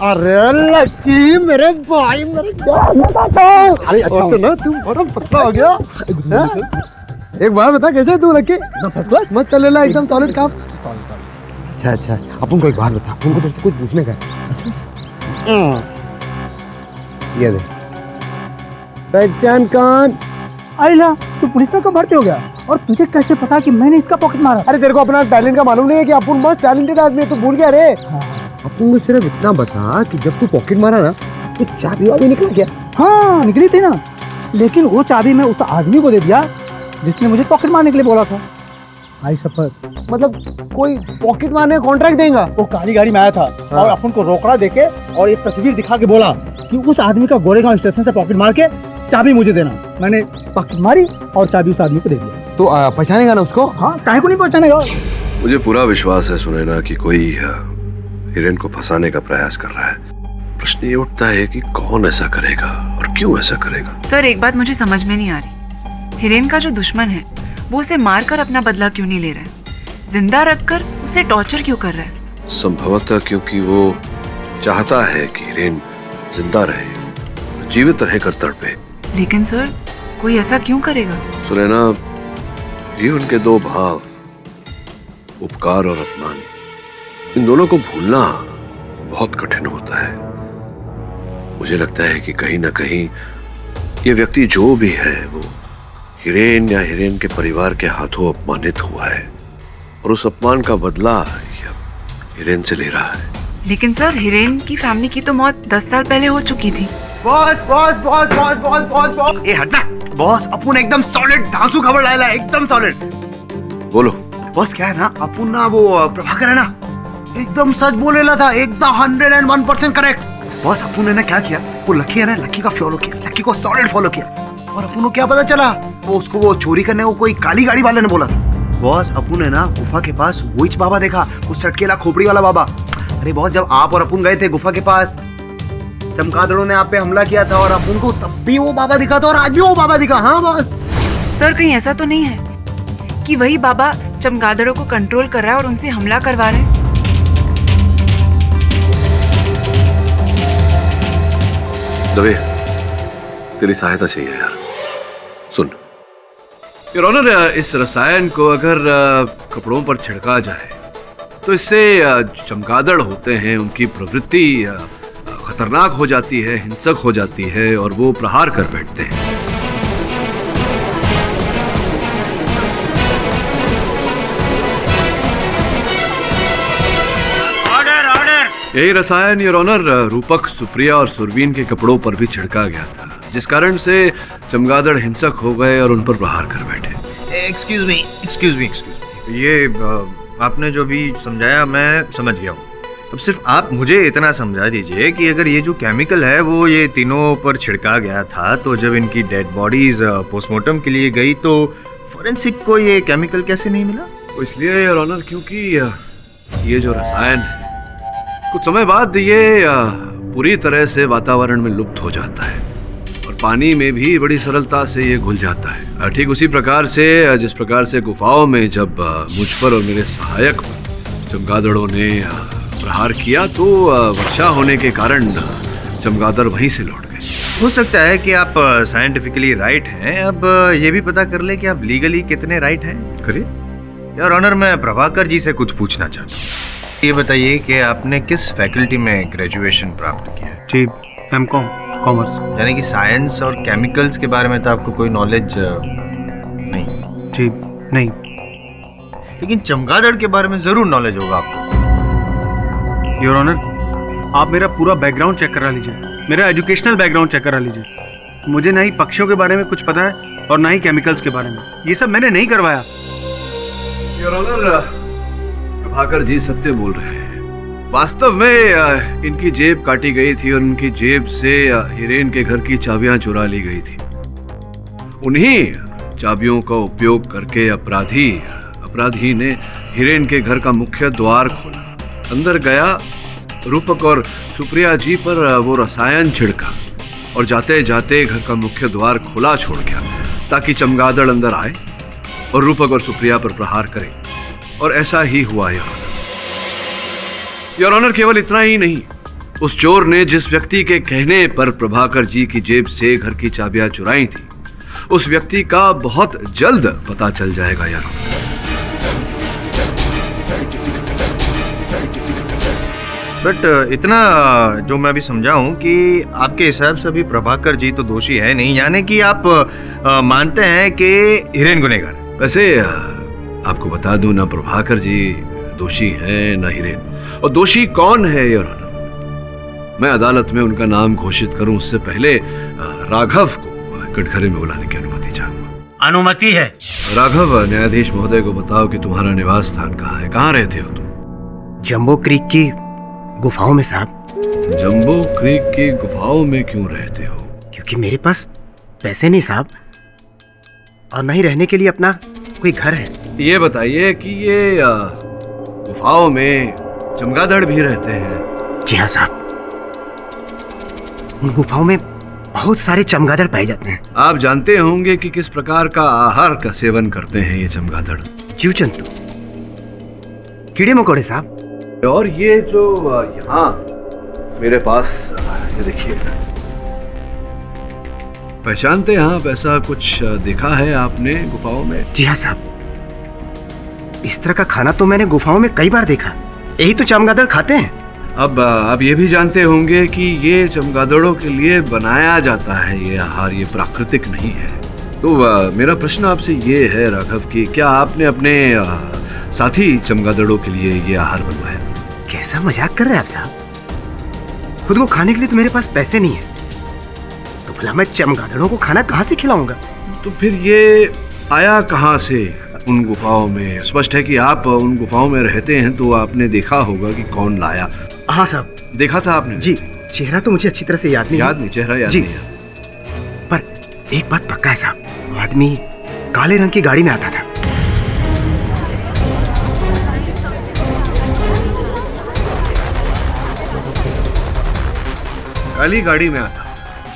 Speaker 3: अरे लक्की मेरे भाई, मेरे अरे अच्छा ना, तुम बड़ा पतला हो गया। एक बार बता कैसे तू रखे फर्स्ट क्लास मत चल रहा एकदम सॉलिड काम। अच्छा अच्छा अपन को एक बात बता, अपन को तेरे से कुछ पूछने का है। ये दे पहचान कौन?
Speaker 15: आइला तू पुलिस में कब भर्ती हो गया और तुझे कैसे पता कि मैंने इसका पॉकेट मारा?
Speaker 3: अरे तेरे को अपना टैलेंट का मालूम नहीं है कि अपन बहुत टैलेंटेड आदमी है, तू भूल गया रे। अपन को सिर्फ इतना बता कि जब तू पॉकेट मारा ना तो चाबी वाबी निकल गया?
Speaker 15: हाँ निकली थी ना, लेकिन वो चाबी मैं उस आदमी को दे दिया जिसने मुझे पॉकेट मारने के लिए बोला था। आई सफर
Speaker 3: मतलब कोई पॉकेट मारने का कॉन्ट्रैक्ट देगा?
Speaker 15: वो काली गाड़ी में आया था और अपन को रोकड़ा देके और एक तस्वीर दिखा के बोला कि उस आदमी का गोरेगांव स्टेशन से पॉकेट मार के चाबी मुझे देना। मैंने पॉकेट मारी और चाबी उस आदमी को दे दिया।
Speaker 3: तो पहचानेगा ना उसको?
Speaker 15: हाँ काहे को नहीं पहचानेगा।
Speaker 7: मुझे पूरा विश्वास है सुनैना कि कोई हिरेन को फंसाने का प्रयास कर रहा है। प्रश्न ये उठता है कि कौन ऐसा करेगा और क्यों ऐसा करेगा।
Speaker 5: सर एक बात मुझे समझ में नहीं आ रही, हिरेन का जो दुश्मन है वो उसे मारकर अपना बदला क्यों नहीं ले रहा है, जिंदा रखकर उसे टॉर्चर क्यों कर रहा है?
Speaker 7: संभवतः क्योंकि वो चाहता है कि हिरेन जिंदा रहे, जीवित रहकर तड़पे।
Speaker 5: लेकिन सर कोई ऐसा क्यों करेगा?
Speaker 7: सुनैना, जीवन के दो भाव, उपकार और अपमान, इन दोनों को भूलना बहुत कठिन होता है। मुझे लगता है कि कहीं ना कहीं ये व्यक्ति जो भी है वो हिरेन या हिरेन के परिवार के हाथों अपमानित हुआ है और उस अपमान का बदला हिरेन से ले रहा है।
Speaker 5: लेकिन सर हिरेन की फैमिली की तो मौत 10 साल पहले हो चुकी थी।
Speaker 10: Boss boss boss boss boss boss boss ए हटना बॉस, अपन एकदम सॉलिड धांसू खबर लाया, एकदम सॉलिड।
Speaker 7: बोलो
Speaker 10: बॉस। क्या है ना, अपन ना वो प्रभाकर है ना एकदम सच बोलेला था, एकदम 101% करेक्ट। बॉस अपन ने ना क्या किया, वो लकी है ना, लकी का फॉलो किया, लकी को सॉलिड फॉलो किया और अपन को क्या पता चला, वो उसको वो चोरी करने को कोई काली गाड़ी वाले ने बोला था। बॉस अपन ने ना गुफा के पास वही बाबा देखा, उस सटकेला खोपड़ी वाला बाबा। अरे बॉस जब आप और अपन गए थे गुफा के पास, चमगादड़ों ने आप पे हमला किया था और अपन को तब भी वो बाबा दिखा था और आज भी वो बाबा दिखा। हाँ बॉस।
Speaker 5: सर कहीं ऐसा तो नहीं है कि वही बाबा चमगादड़ों को कंट्रोल कर रहा है और उनसे हमला करवा रहे हैं?
Speaker 7: दवे, तेरी सहायता चाहिए यार। सुन योर ऑनर, इस रसायन को अगर कपड़ों पर छिड़का जाए तो इससे चमगादड़ होते हैं, उनकी प्रवृत्ति खतरनाक हो जाती है, हिंसक हो जाती है और वो प्रहार कर बैठते हैं।
Speaker 13: Order order.
Speaker 7: यही रसायन योर ऑनर रूपक, सुप्रिया और सुरवीन के कपड़ों पर भी छिड़का गया था, जिस कारण से चमगादड़ हिंसक हो गए और उन पर प्रहार कर बैठे।
Speaker 10: एक्सक्यूज मी, ये आपने जो भी समझाया मैं समझ गया हूँ। अब सिर्फ आप मुझे इतना समझा दीजिए कि अगर ये जो केमिकल है वो ये तीनों पर छिड़का गया था, तो जब इनकी डेड बॉडीज पोस्टमार्टम के लिए गई तो फॉरेंसिक को ये केमिकल कैसे नहीं मिला?
Speaker 7: तो इसलिए योर ऑनर क्योंकि ये जो रसायन है कुछ समय बाद ये पूरी तरह से वातावरण में लुप्त हो जाता है और पानी में भी बड़ी सरलता से ये घुल जाता है। ठीक उसी प्रकार से जिस प्रकार से गुफाओं में जब मुझ पर और मेरे सहायक पर चमगादड़ों ने प्रहार किया तो वर्षा होने के कारण चमगादड़ वहीं से लौट गए।
Speaker 10: हो सकता है कि आप साइंटिफिकली राइट हैं। अब ये भी पता कर ले कि आप लीगली कितने राइट हैं।
Speaker 7: करिए
Speaker 10: यार ऑनर, मैं प्रभाकर जी से कुछ पूछना चाहता हूँ। ये बताइए कि आपने किस फैकल्टी में ग्रेजुएशन प्राप्त किया है?
Speaker 2: जी एमकॉम कॉमर्स।
Speaker 10: यानी कि साइंस और केमिकल्स के बारे में तो आपको कोई नॉलेज नहीं?
Speaker 2: जी नहीं।
Speaker 10: लेकिन चमगादड़ के बारे में जरूर नॉलेज होगा आपको।
Speaker 2: योर ऑनर, आप मेरा पूरा बैकग्राउंड चेक करा लीजिए, मेरा एजुकेशनल बैकग्राउंड चेक करा लीजिए। मुझे ना ही पक्षियों के बारे में कुछ पता है और ना ही केमिकल्स के बारे में, ये सब मैंने नहीं करवाया।
Speaker 7: योर ऑनर, प्रभाकर जी सत्य बोल रहे हैं। वास्तव में इनकी जेब काटी गई थी और इनकी जेब से हिरेन के घर की चाबियां चुरा ली गई थी। उन्हीं चाबियों का उपयोग करके अपराधी ने हिरेन के घर का मुख्य द्वार खोला, अंदर गया, रूपक और सुप्रिया जी पर वो रसायन छिड़का और जाते जाते घर का मुख्य द्वार खुला छोड़ गया ताकि चमगादड़ अंदर आए और रूपक और सुप्रिया पर प्रहार करे। और ऐसा ही हुआ योर ऑनर। केवल इतना ही नहीं, उस चोर ने जिस व्यक्ति के कहने पर प्रभाकर जी की जेब से घर की चाबियां चुराई थी, उस व्यक्ति का बहुत जल्द पता चल जाएगा यार।
Speaker 10: बट इतना जो मैं अभी समझा हूँ कि आपके हिसाब से अभी प्रभाकर जी तो दोषी है नहीं, यानी कि आप मानते हैं कि हिरेन गुनहगार।
Speaker 7: वैसे आपको बता दूं, ना प्रभाकर जी दोषी है ना हिरेन। और दोषी कौन है योर ऑनर, मैं अदालत में उनका नाम घोषित करूं उससे पहले राघव को कटघरे में बुलाने की अनुमति चाहूंगा।
Speaker 13: अनुमति है।
Speaker 7: राघव, न्यायाधीश महोदय को बताओ कि तुम्हारा निवास स्थान कहाँ है, कहाँ रहते हो तुम?
Speaker 3: जंबो क्रीक की गुफाओं में साहब।
Speaker 7: जंबो क्रीक की गुफाओं में क्यों रहते हो?
Speaker 3: क्योंकि मेरे पास पैसे नहीं साहब, और न ही रहने के लिए अपना कोई घर है।
Speaker 7: ये बताइए कि ये गुफाओं में चमगादड़ भी रहते हैं?
Speaker 3: जी हाँ साहब, उन गुफाओं में बहुत सारे चमगादड़ पाए जाते हैं।
Speaker 7: आप जानते होंगे कि किस प्रकार का आहार का सेवन करते हैं ये चमगादड़?
Speaker 3: जीव जंतु, कीड़े मकोड़े साहब।
Speaker 7: और ये जो यहाँ मेरे पास, ये देखिए, पहचानते हैं आप? ऐसा कुछ देखा है आपने गुफाओं में?
Speaker 3: जी हाँ साहब, इस तरह का खाना तो मैंने गुफाओं में कई बार देखा। यही तो चमगादड़ खाते हैं।
Speaker 7: अब आप ये भी जानते होंगे कि ये चमगादड़ों के लिए बनाया जाता है ये आहार, ये प्राकृतिक नहीं है। तो मेरा प्रश्न आपसे ये है राघव कि क्या आपने अपने साथी चमगादड़ों के लिए ये आहार बनवाया?
Speaker 3: कैसा मजाक कर रहे हैं आप साहब? खुद को खाने के लिए तो मेरे पास पैसे नहीं है, तो भला मैं चमगादड़ों को खाना कहाँ से खिलाऊंगा?
Speaker 7: तो फिर ये आया कहाँ से उन गुफाओं में? स्पष्ट है कि आप उन गुफाओं में रहते हैं, तो आपने देखा होगा कि कौन लाया।
Speaker 3: हाँ साहब,
Speaker 7: देखा था आपने?
Speaker 3: जी, चेहरा तो मुझे अच्छी तरह से याद नहीं।
Speaker 7: चेहरा याद
Speaker 3: जी,
Speaker 7: नहीं है।
Speaker 3: पर एक बात पक्का है साहब, वो आदमी काले रंग की गाड़ी में आता था।
Speaker 7: काली गाड़ी में आता।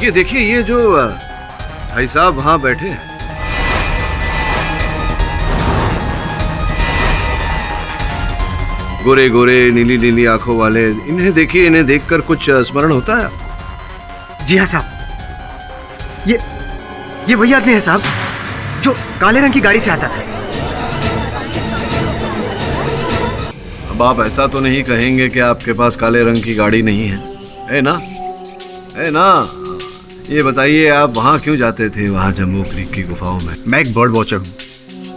Speaker 7: ये देखिए, ये जो भाई साहब वहां बैठे हैं, गोरे गोरे नीली नीली आंखों वाले, इन्हें देखिए, इन्हें देखकर कुछ स्मरण होता है?
Speaker 3: जी हाँ साहब, ये वही आदमी है साहब जो काले रंग की गाड़ी से आता था।
Speaker 7: अब आप ऐसा तो नहीं कहेंगे कि आपके पास काले रंग की गाड़ी नहीं है ना? है ना? ये बताइए, आप वहाँ क्यों जाते थे, वहाँ जम्बो क्रीक की गुफाओं में?
Speaker 4: मैं एक बर्ड वॉचर हूँ,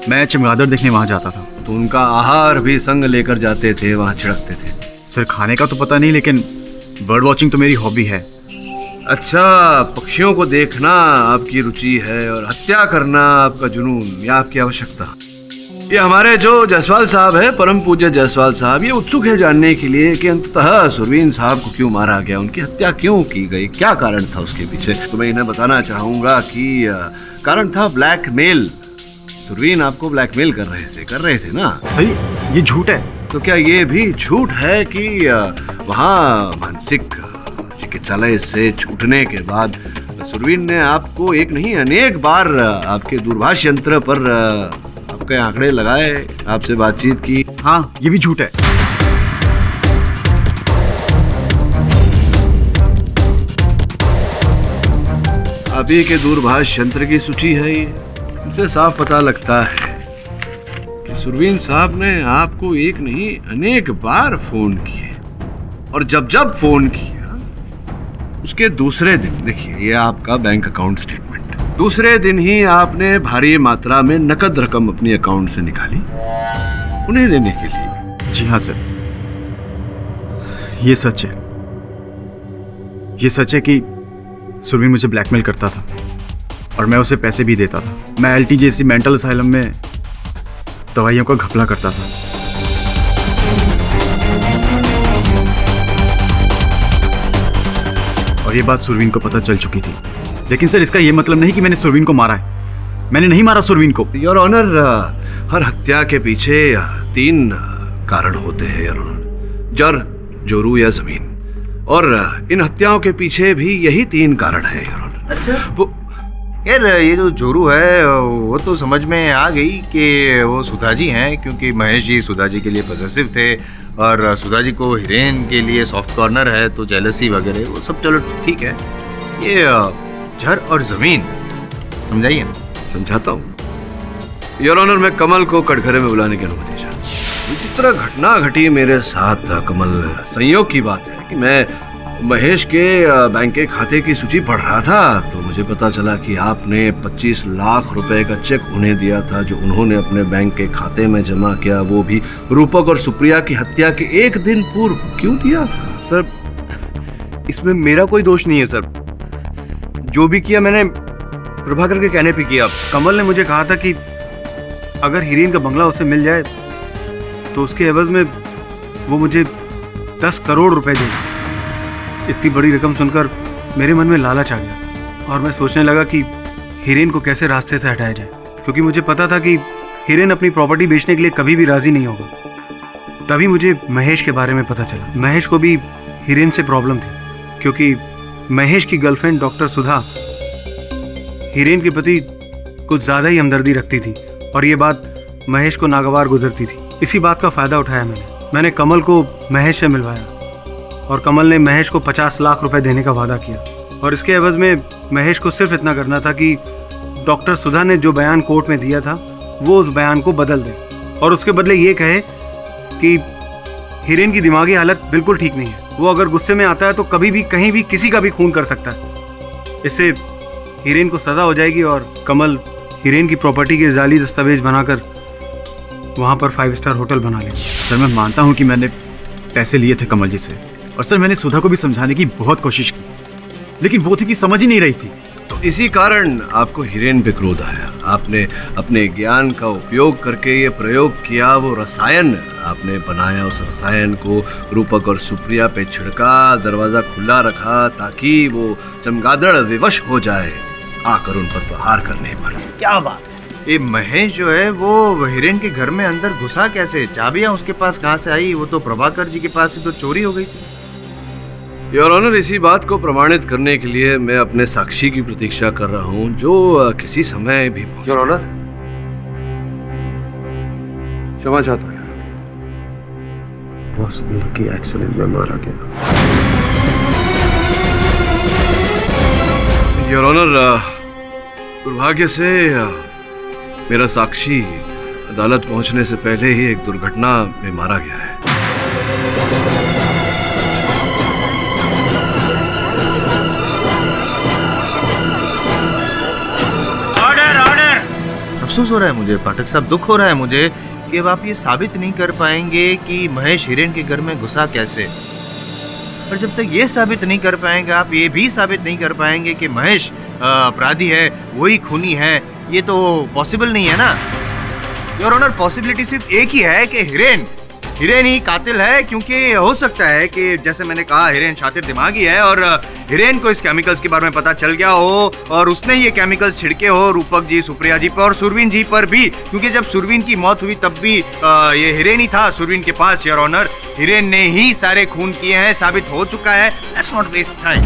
Speaker 4: मैं चमगादड़ देखने वहाँ जाता था।
Speaker 7: तो उनका आहार भी संग लेकर जाते थे, वहाँ छिड़कते थे?
Speaker 4: सर, खाने का तो पता नहीं, लेकिन बर्ड वॉचिंग तो मेरी हॉबी है।
Speaker 7: अच्छा, पक्षियों को देखना आपकी रुचि है और हत्या करना आपका जुनून या आपकी आवश्यकता। ये हमारे जो जायसवाल साहब है, परम पूज्य जायसवाल साहब, ये उत्सुक है जानने के लिए कि अंततः सुरवीन साहब को क्यों मारा गया, उनकी हत्या क्यों की गई, क्या कारण था उसके पीछे। तो मैं इन्हें बताना चाहूंगा कि कारण था ब्लैकमेल। सुरवीन आपको ब्लैकमेल कर रहे थे ना?
Speaker 4: सही, ये झूठ है।
Speaker 7: तो क्या ये भी झूठ है कि वहाँ मानसिक चिकित्सालय से छूटने के बाद सुरवीन ने आपको एक नहीं अनेक बार आपके दूरभाष यंत्र पर आपके आंकड़े लगाए, आपसे बातचीत की?
Speaker 4: हाँ, ये भी झूठ है।
Speaker 7: अभी के दूरभाष यंत्र की सूची है ये, इनसे साफ पता लगता है कि सुरवीन साहब ने आपको एक नहीं अनेक बार फोन किए, और जब जब फोन किया उसके दूसरे दिन, देखिए ये आपका बैंक अकाउंट स्टेटमेंट, दूसरे दिन ही आपने भारी मात्रा में नकद रकम अपनी अकाउंट से निकाली उन्हें देने के लिए।
Speaker 4: जी हाँ सर, ये सच है। ये सच है कि सुरवीन मुझे ब्लैकमेल करता था और मैं उसे पैसे भी देता था। मैं एलटी जैसी मेंटल असाइलम में दवाइयों का घपला करता था। और ये बात सुरवीन को पता चल चुकी थी। लेकिन सर, इसका ये मतलब नहीं कि मैंने सुरवीन को मारा है। मैंने नहीं मारा सुरवीन को।
Speaker 7: योर ऑनर, हर हत्या के पीछे 3 कारण होते हैं योर ऑनर, जड़, जोरू या जमीन। और इन हत्याओं के पीछे भी यही 3 कारण है योर ऑनर।
Speaker 10: अच्छा,
Speaker 7: वो
Speaker 10: यार ये जो जोरू है वो तो समझ में आ गई कि वो सुधा जी हैं, क्योंकि महेश जी सुधा जी के लिए पॉसेसिव थे और सुधा जी को हिरेन के लिए सॉफ्ट कॉर्नर है, तो जेलसी वगैरह वो सब चलो ठीक है। ये जड़ और जमीन, समझाइए।
Speaker 7: समझाता हूँ। योर ऑनर, मैं कमल को कटघरे में बुलाने की अनुमति चाहता हूँ। जिस तरह घटना घटी मेरे साथ कमल, संयोग की बात है कि मैं महेश के बैंक के खाते की सूची पढ़ रहा था तो मुझे पता चला कि आपने 25 लाख रुपए का चेक उन्हें दिया था जो उन्होंने अपने बैंक के खाते में जमा किया, वो भी रूपक और सुप्रिया की हत्या के एक दिन पूर्व। क्यों दिया?
Speaker 9: सर, इसमें मेरा कोई दोष नहीं है सर। जो भी किया मैंने प्रभाकर के कहने पे किया।
Speaker 2: कमल ने मुझे कहा था कि अगर हीरेन का बंगला उसे मिल जाए तो उसके एवज में वो मुझे 10 करोड़ रुपए देगा। इतनी बड़ी रकम सुनकर मेरे मन में लालच आ गया और मैं सोचने लगा कि हीरेन को कैसे रास्ते से हटाया जाए, क्योंकि मुझे पता था कि हीरेन अपनी प्रॉपर्टी बेचने के लिए कभी भी राजी नहीं होगा। तभी मुझे महेश के बारे में पता चला। महेश को भी हीरेन से प्रॉब्लम थी, क्योंकि महेश की गर्लफ्रेंड डॉक्टर सुधा हीरेन के प्रति कुछ ज़्यादा ही हमदर्दी रखती थी और ये बात महेश को नागवार गुजरती थी। इसी बात का फ़ायदा उठाया मैंने कमल को महेश से मिलवाया और कमल ने महेश को 50 लाख रुपए देने का वादा किया और इसके एवज में महेश को सिर्फ इतना करना था कि डॉक्टर सुधा ने जो बयान कोर्ट में दिया था वो उस बयान को बदल दे और उसके बदले ये कहे कि हीरेन की दिमागी हालत बिल्कुल ठीक नहीं है, वो अगर गुस्से में आता है तो कभी भी कहीं भी किसी का भी खून कर सकता है। इससे हीरेन को सज़ा हो जाएगी और कमल हीरेन की प्रॉपर्टी के जाली दस्तावेज बनाकर वहाँ पर 5 स्टार होटल बना लेंगे।
Speaker 4: सर, मैं मानता हूँ कि मैंने पैसे लिए थे कमल जी से और सर मैंने सुधा को भी समझाने की बहुत कोशिश की, लेकिन वो थी कि समझ ही नहीं रही थी।
Speaker 7: तो इसी कारण आपको हीरेन पे क्रोध आया। आपने अपने ज्ञान का उपयोग करके ये प्रयोग किया, वो रसायन आपने बनाया, उस रसायन को रूपक और सुप्रिया पे छिड़का, दरवाजा खुला रखा ताकि वो चमगादड़ विवश हो जाए, आकर उन पर प्रहार करने पर।
Speaker 10: क्या बात! ये महेश जो है वो हीरेन के घर में अंदर घुसा कैसे? चाबियां उसके पास कहाँ से आई? वो तो प्रभाकर जी के पास से तो चोरी हो गई थी।
Speaker 7: योर ऑनर, इसी बात को प्रमाणित करने के लिए मैं अपने साक्षी की प्रतीक्षा कर रहा हूं जो किसी समय भी। योर ऑनर, क्षमा चाहता हूं।
Speaker 14: बहुत लकी एक्सीडेंट में मारा गया।
Speaker 7: योर ऑनर, दुर्भाग्य से मेरा साक्षी अदालत पहुंचने से पहले ही एक दुर्घटना में मारा गया है।
Speaker 10: अफसोस हो रहा है मुझे पाठक साहब, दुख हो रहा है मुझे कि अब आप ये साबित नहीं कर पाएंगे कि महेश हीरेन के घर में घुसा कैसे। पर जब तक ये साबित नहीं कर पाएंगे, आप ये भी साबित नहीं कर पाएंगे कि महेश अपराधी है, वही खूनी है, ये तो पॉसिबल नहीं है ना। योर ऑनर, पॉसिबिलिटी सिर्फ एक ही है कि हीरेन ही कातिल है, क्योंकि हो सकता है कि जैसे मैंने कहा हीरेन शातिर दिमागी है और हीरेन को इस केमिकल्स के बारे में पता चल गया हो और उसने ये केमिकल्स छिड़के हो रूपक जी, सुप्रिया जी पर और सुरवीन जी पर भी, क्योंकि जब सुरवीन की मौत हुई तब भी ये हीरेन ही था सुरवीन के पास। योर ऑनर, हीरेन ने ही सारे खून किए हैं, साबित हो चुका है। Let's not waste time.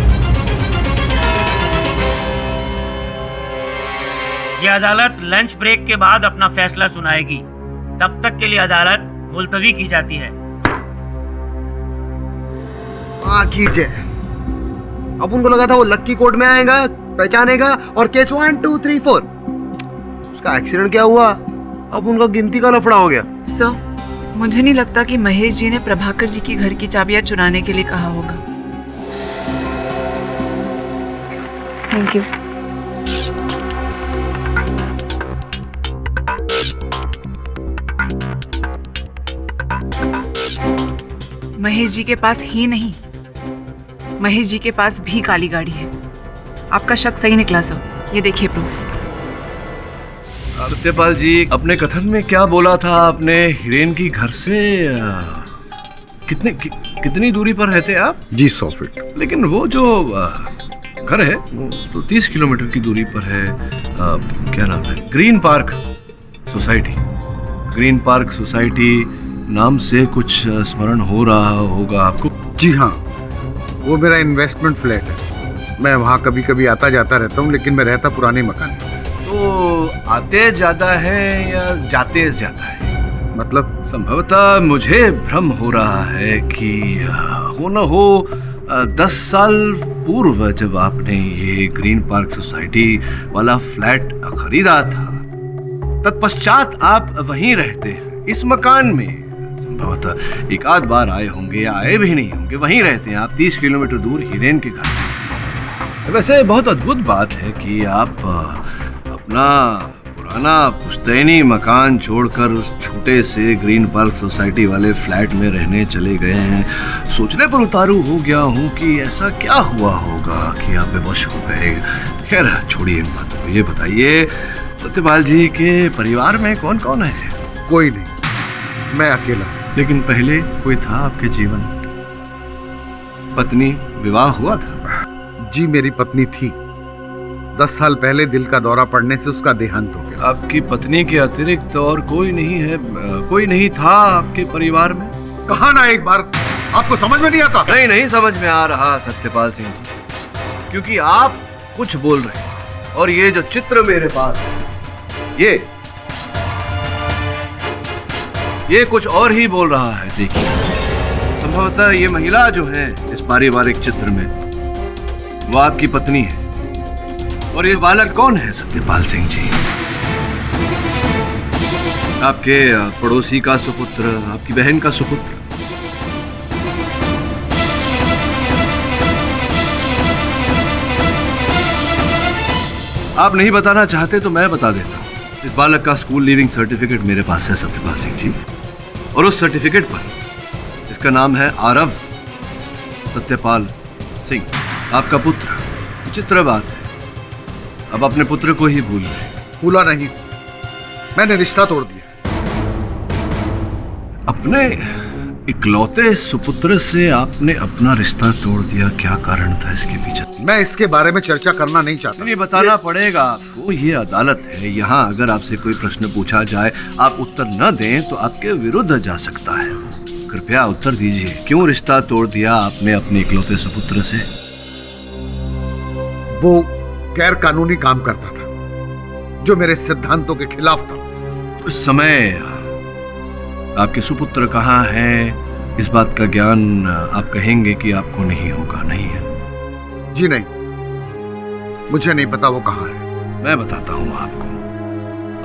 Speaker 13: ये अदालत लंच ब्रेक के बाद अपना फैसला सुनाएगी, तब तक के लिए अदालत मुलतवी की जाती है।
Speaker 10: कीजिए। अब उनको लगा था वो लक्की कोर्ट में आएगा, पहचानेगा और केस 1 2 3 4, उसका एक्सीडेंट क्या हुआ, अब उनका गिनती का लफड़ा हो गया।
Speaker 5: सर, मुझे नहीं लगता कि महेश जी ने प्रभाकर जी की घर की चाबियां चुराने के लिए कहा होगा।
Speaker 8: Thank you.
Speaker 5: महेश जी के पास ही नहीं, महेश जी के पास भी काली गाड़ी है। आपका शक सही निकला सर, ये देखिए प्रूफ।
Speaker 7: सत्यपाल जी, अपने कथन में क्या बोला था आपने? हीरेन की घर से कितनी दूरी पर रहते आप?
Speaker 12: जी 100 फीट।
Speaker 7: लेकिन वो जो घर है वो तो 30 किलोमीटर की दूरी पर है। क्या नाम है? Green park society. Green park society नाम से कुछ स्मरण हो रहा होगा आपको?
Speaker 12: जी हाँ, वो मेरा इन्वेस्टमेंट फ्लैट है। मैं वहाँ कभी कभी आता जाता रहता हूँ, लेकिन मैं रहता पुराने मकान में।
Speaker 7: तो आते जाता है या जाते जाता है?
Speaker 12: मतलब
Speaker 7: संभवतः मुझे भ्रम हो रहा है कि हो न हो 10 साल पूर्व जब आपने ये ग्रीन पार्क सोसाइटी वाला फ्लैट खरीदा था, तत्पश्चात आप वहीं रहते हैं, इस मकान में। संभवतः एक आध बार आए होंगे या आए भी नहीं होंगे, वहीं रहते हैं आप 30 किलोमीटर दूर हिरेन के घर से। वैसे बहुत अद्भुत बात है कि आप अपना पुराना पुश्तैनी मकान छोड़कर उस छोटे से ग्रीन पार्क सोसाइटी वाले फ्लैट में रहने चले गए हैं। सोचने पर उतारू हो गया हूँ कि ऐसा क्या हुआ होगा कि आप बेबस हो गए। खैर छोड़िए बात को, ये बताइए सत्यपाल जी के परिवार में कौन कौन है?
Speaker 12: कोई नहीं, मैं अकेला।
Speaker 7: लेकिन पहले कोई था आपके जीवन? पत्नी, विवाह हुआ था?
Speaker 12: जी मेरी पत्नी थी। 10 साल पहले दिल का दौरा पड़ने से उसका देहांत हो गया।
Speaker 7: आपकी पत्नी के अतिरिक्त और कोई नहीं है? कोई नहीं था आपके परिवार में?
Speaker 12: कहा ना एक बार, आपको समझ में नहीं आता?
Speaker 7: नहीं समझ में आ रहा सत्यपाल सिंह जी, क्योंकि आप कुछ बोल रहे हैं और ये जो चित्र मेरे पास है ये कुछ और ही बोल रहा है। देखिए, संभवतः ये महिला जो है इस पारिवारिक चित्र में, वो आपकी पत्नी है। और ये बालक कौन है सत्यपाल सिंह जी? आपके पड़ोसी का सुपुत्र, आपकी बहन का सुपुत्र? आप नहीं बताना चाहते तो मैं बता देता हूं। इस बालक का स्कूल लीविंग सर्टिफिकेट मेरे पास है सत्यपाल सिंह जी, और उस सर्टिफिकेट पर इसका नाम है आरव सत्यपाल सिंह, आपका पुत्र। विचित्र बात है, अब अपने पुत्र को ही भूल गए।
Speaker 12: भूला नहीं, मैंने रिश्ता तोड़ दिया।
Speaker 7: अपने इकलौते सुपुत्र से आपने अपना रिश्ता तोड़ दिया, क्या कारण था इसके पीछे?
Speaker 12: मैं इसके बारे में चर्चा करना नहीं चाहता।
Speaker 7: ये बताना पड़ेगा आपको, ये अदालत है। यहाँ अगर आपसे कोई प्रश्न पूछा जाए, आप उत्तर न दें तो आपके विरुद्ध जा सकता है। कृपया उत्तर दीजिए, क्यों रिश्ता तोड़ दिया आपने अपने इकलौते सुपुत्र से?
Speaker 12: वो गैर कानूनी काम करता था जो मेरे सिद्धांतों के खिलाफ था।
Speaker 7: उस समय आपके सुपुत्र कहाँ है, इस बात का ज्ञान आप कहेंगे कि आपको नहीं होगा, नहीं है?
Speaker 12: जी नहीं, मुझे नहीं पता वो कहाँ है।
Speaker 7: मैं बताता हूँ आपको।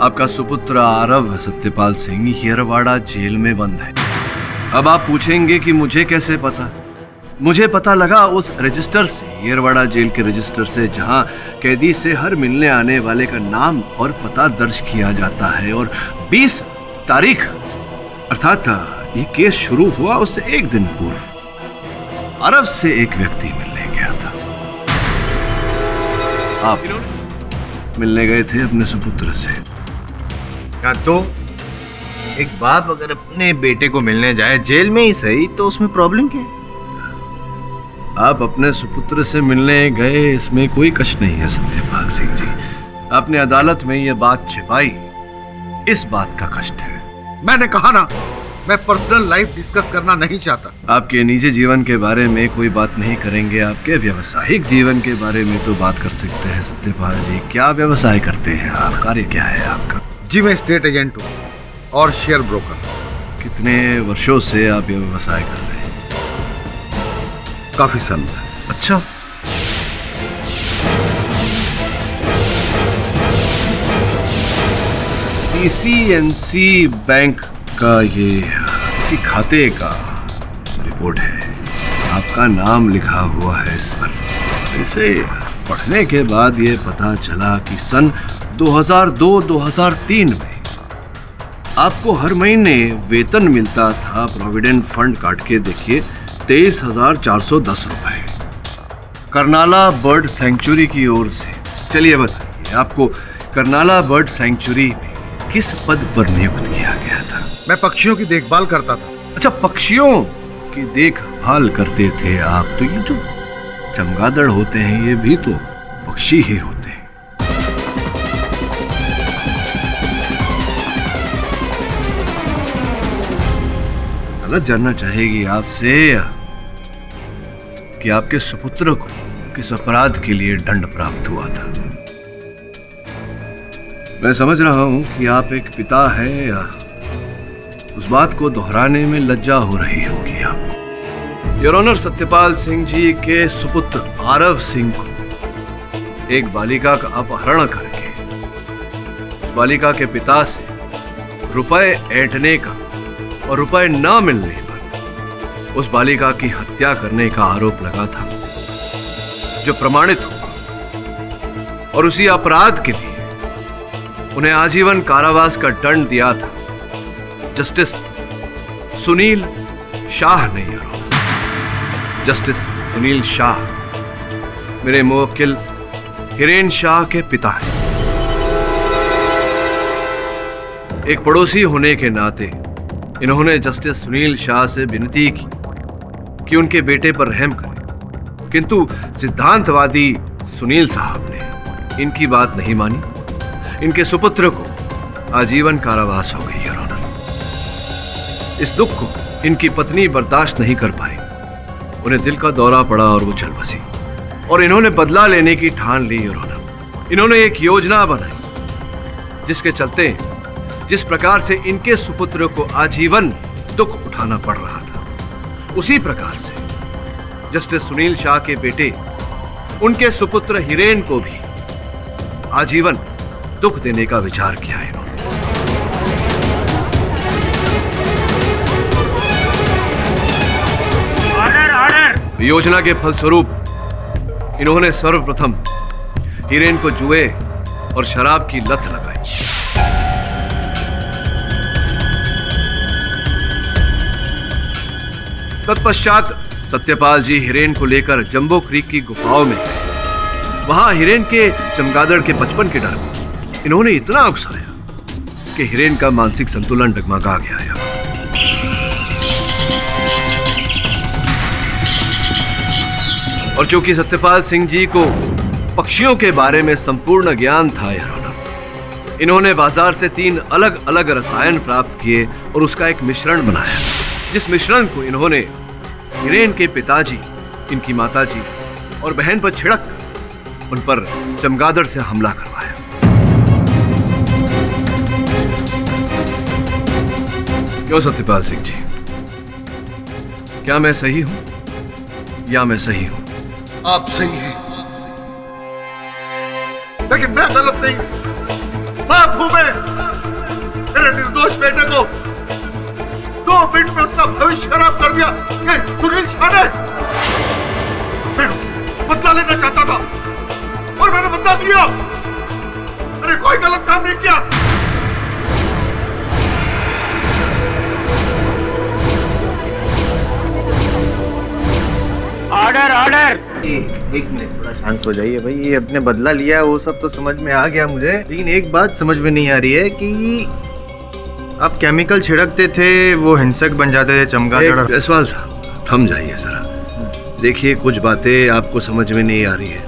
Speaker 7: आपका सुपुत्र आरव सत्यपाल सिंह येरवाड़ा जेल में बंद है। अब आप पूछेंगे कि मुझे कैसे पता? मुझे पता लगा उस रजिस्टर से, येरवाड़ा जेल के रजिस्टर से, जहां कैदी से हर मिलने आने वाले का नाम और पता दर्ज किया जाता है। और 20 तारीख अर्थात ये केस शुरू हुआ उससे एक दिन पूर्व अरब से एक व्यक्ति मिलने गया था। आप मिलने गए थे अपने सुपुत्र से।
Speaker 10: क्या तो एक बाप अगर अपने बेटे को मिलने जाए, जेल में ही सही, तो उसमें प्रॉब्लम क्या है?
Speaker 7: आप अपने सुपुत्र से मिलने गए, इसमें कोई कष्ट नहीं है सत्यपाल सिंह जी। आपने अदालत में यह बात छिपाई, इस बात का कष्ट है।
Speaker 12: मैंने कहा ना, मैं पर्सनल लाइफ डिस्कस करना नहीं चाहता।
Speaker 7: आपके निजी जीवन के बारे में कोई बात नहीं करेंगे, आपके व्यवसायिक जीवन के बारे में तो बात कर सकते हैं सत्यपाल जी। क्या व्यवसाय करते हैं आप? कार्य क्या है आपका?
Speaker 12: जी मैं स्टेट एजेंट हूँ और शेयर ब्रोकर।
Speaker 7: कितने वर्षों से आप ये व्यवसाय कर रहे हैं?
Speaker 12: काफी सालों से।
Speaker 7: अच्छा, PCNC बैंक का ये किसी खाते का रिपोर्ट है, आपका नाम लिखा हुआ है इस पर। इसे पढ़ने के बाद ये पता चला कि सन 2002-2003 में आपको हर महीने वेतन मिलता था, प्रोविडेंट फंड काट के देखिए, 23,410 रुपए, करनाला बर्ड सैंक्चुरी की ओर से। चलिए बताइए, आपको करनाला बर्ड सैंक्चुरी में किस पद पर नियुक्त किया गया था?
Speaker 12: मैं पक्षियों की देखभाल करता था।
Speaker 7: अच्छा, पक्षियों की देखभाल करते थे आप। तो ये जो चमगादड़ होते हैं, ये भी तो पक्षी ही होते हैं। अदालत जानना चाहेगी आपसे कि आपके सुपुत्र को किस अपराध के लिए दंड प्राप्त हुआ था। मैं समझ रहा हूं कि आप एक पिता हैं, उस बात को दोहराने में लज्जा हो रही होगी आपको, योर ऑनर, सत्यपाल सिंह जी के सुपुत्र आरव सिंह को एक बालिका का अपहरण करके उस बालिका के पिता से रुपए ऐंठने का और रुपए न मिलने पर उस बालिका की हत्या करने का आरोप लगा था, जो प्रमाणित हुआ और उसी अपराध के लिए उन्हें आजीवन कारावास का दंड दिया था जस्टिस सुनील शाह ने। जस्टिस सुनील शाह मेरे मुवक्किल हिरेन शाह के पिता हैं। एक पड़ोसी होने के नाते इन्होंने जस्टिस सुनील शाह से विनती की कि उनके बेटे पर रहम करें, किंतु सिद्धांतवादी सुनील साहब ने इनकी बात नहीं मानी। इनके सुपुत्र को आजीवन कारावास हो गई। योर ऑनर, इस दुख को इनकी पत्नी बर्दाश्त नहीं कर पाई। उन्हें दिल का दौरा पड़ा और वो चल बसी और इन्होंने बदला लेने की ठान ली। योर ऑनर, इन्होंने एक योजना बनाई जिसके चलते जिस प्रकार से इनके सुपुत्र को आजीवन दुख उठाना पड़ रहा था, उसी प्रकार से जस्टिस सुनील शाह के बेटे उनके सुपुत्र हिरेन को भी आजीवन दुख देने का विचार किया है। योजना के फलस्वरूप इन्होंने सर्वप्रथम हिरेन को जुए और शराब की लत लगाई। तत्पश्चात सत्यपाल जी हिरेन को लेकर जंबो क्रीक की गुफाओं में गए। वहां हिरेन के चमगादड़ के बचपन के डर में इन्होंने इतना उकसाया कि हिरेन का मानसिक संतुलन डगमगा गया है। और चूंकि सत्यपाल सिंह जी को पक्षियों के बारे में संपूर्ण ज्ञान था, इन्होंने बाजार से 3 अलग अलग रसायन प्राप्त किए और उसका एक मिश्रण बनाया, जिस मिश्रण को इन्होंने हिरेन के पिताजी, इनकी माताजी और बहन पर छिड़क उन पर चमगादड़ से हमला करवाया। क्यों सत्यपाल सिंह जी, क्या मैं सही हूं या मैं सही हूं?
Speaker 12: आप सही हैं, लेकिन मैं गलत नहीं। बाप हूं मैं। मेरे निर्दोष बेटे को 2 मिनट में उसका भविष्य खराब कर दिया ये सुनील शाह ने। मैं बदला लेना चाहता था और मैंने बदला दिया। मैंने कोई गलत काम नहीं किया।
Speaker 10: Order order. एक मिनट, थोड़ा शांत हो जाइए भाई। ये अपने बदला लिया है वो सब तो समझ में आ गया मुझे, लेकिन एक बात समझ में नहीं आ रही है कि आप केमिकल छिड़कते थे, वो हिंसक बन जाते थे चमगादड़।
Speaker 7: जायसवाल साहब थम जाइए जरा। देखिए, कुछ बातें आपको समझ में नहीं आ रही है।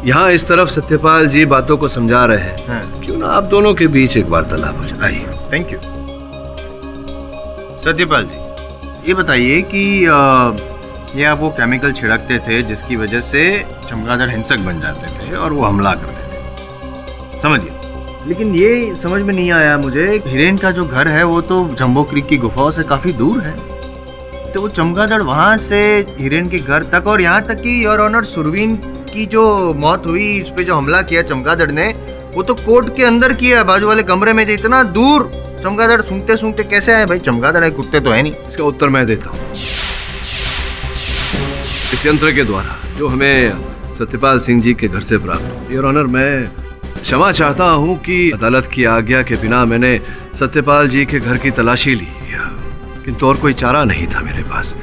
Speaker 7: यहाँ इस तरफ सत्यपाल जी बातों को समझा रहे हैं, क्यों ना आप दोनों के बीच एक वार्तालाप हो जाए।
Speaker 10: Thank you. सत्यपाल जी, ये बताइए कि ये आप वो केमिकल छिड़कते थे जिसकी वजह से चमगादड़ हिंसक बन जाते थे और वो हमला करते थे, समझिए। लेकिन ये समझ में नहीं आया मुझे, हिरेन का जो घर है वो तो जंबो क्रीक की गुफाओं से काफी दूर है, तो वो चमगादड़ वहां से हिरेन के घर तक, और यहाँ तक कि योर ऑनर सुरवीन की जो मौत हुई, इस पे जो हमला किया चमगादड़ ने, वो तो कोर्ट के अंदर किया, बाजू वाले कमरे में। इतना दूर चमगादड़ सूंघते सूंघते कैसे आए भाई? चमगादड़ है, कुत्ते तो है नहीं।
Speaker 7: इसका उत्तर मैं देता हूँ। इस यंत्र के द्वारा जो हमें सत्यपाल सिंह जी के घर से प्राप्त, योर ऑनर, मैं क्षमा चाहता हूँ कि अदालत की आज्ञा के बिना मैंने सत्यपाल जी के घर की तलाशी ली, किंतु और कोई चारा नहीं था मेरे पास।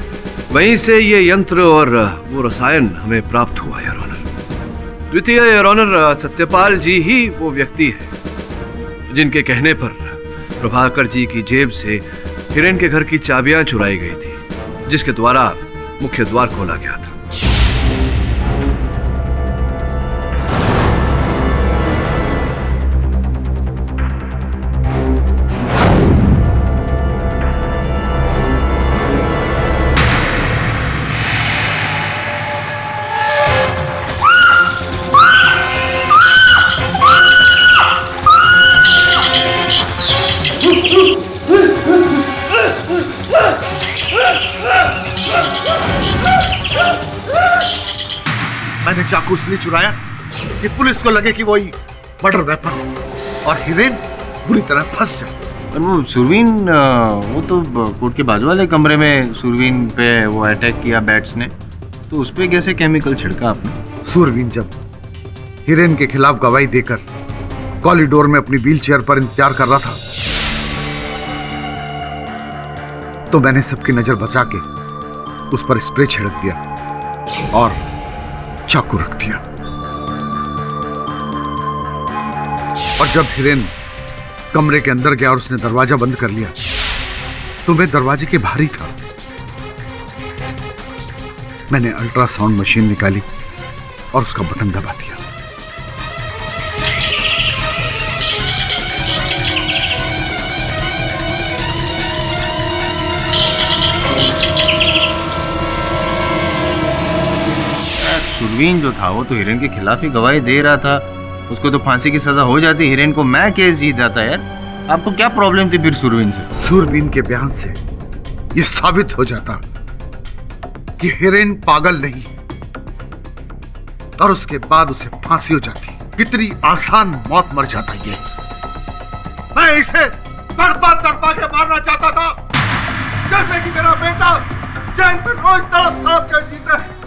Speaker 7: वहीं से ये यंत्र और वो रसायन हमें प्राप्त हुआ, योर ऑनर। द्वितीय, योर ऑनर, सत्यपाल जी ही वो व्यक्ति है जिनके कहने पर प्रभाकर जी की जेब से हिरेन के घर की चाबियां चुराई गई थी, जिसके द्वारा मुख्य द्वार खोला गया था।
Speaker 16: Ah!
Speaker 12: चाकू इसलिए चुराया कि पुलिस को लगे कि वही मर्डर वेपन और हिरेन बुरी तरह फंस जाए।
Speaker 9: और वो सुरवीन, वो तो कोर्ट के बाजू वाले कमरे में सुरवीन पे वो अटैक किया बैट्स ने, तो उस पे कैसे केमिकल छिड़का आपने?
Speaker 12: सुरवीन जब हिरेन के खिलाफ गवाही देकर कॉरिडोर में अपनी व्हीलचेयर पर इंतजार कर रहा था तो मैंने सबकी नजर बचा के उस पर स्प्रे छिड़क दिया और चाकू रख दिया। और जब हिरेन कमरे के अंदर गया और उसने दरवाजा बंद कर लिया तो मैं दरवाजे के बाहर ही था। मैंने अल्ट्रासाउंड मशीन निकाली और उसका बटन दबा दिया।
Speaker 9: सुरवीन जो था वो तो हिरेन के खिलाफ ही गवाही दे रहा था, उसको तो फांसी की सजा हो जाती, हिरेन को मैं केस जीत जाता। यार आपको क्या प्रॉब्लम थी फिर सुरवीन से?
Speaker 12: सुरवीन के बयान से ये साबित हो जाता कि हिरेन पागल नहीं और उसके बाद उसे फांसी हो जाती। कितनी आसान मौत मर जाता ये। मैं इसे तड़पा तड़पा के मारना चाहता था जैसे कि मेरा बेटा जेल में रोज तड़प तड़प कर जीता है।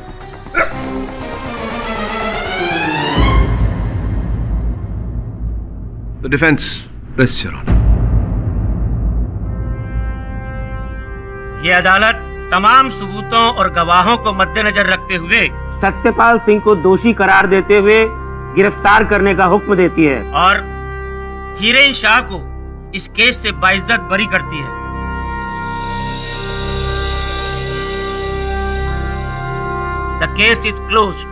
Speaker 9: The defense, press your honor.
Speaker 13: ये अदालत तमाम सबूतों और गवाहों को मद्देनजर रखते हुए
Speaker 16: सत्यपाल सिंह को दोषी करार देते हुए गिरफ्तार करने का हुक्म देती है
Speaker 13: और हिरेन शाह को इस केस से बाइज्जत बरी करती है। The case is closed.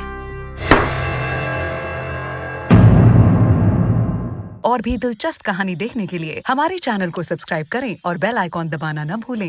Speaker 17: और भी दिलचस्प कहानी देखने के लिए हमारे चैनल को सब्सक्राइब करें और बेल आइकॉन दबाना न भूलें।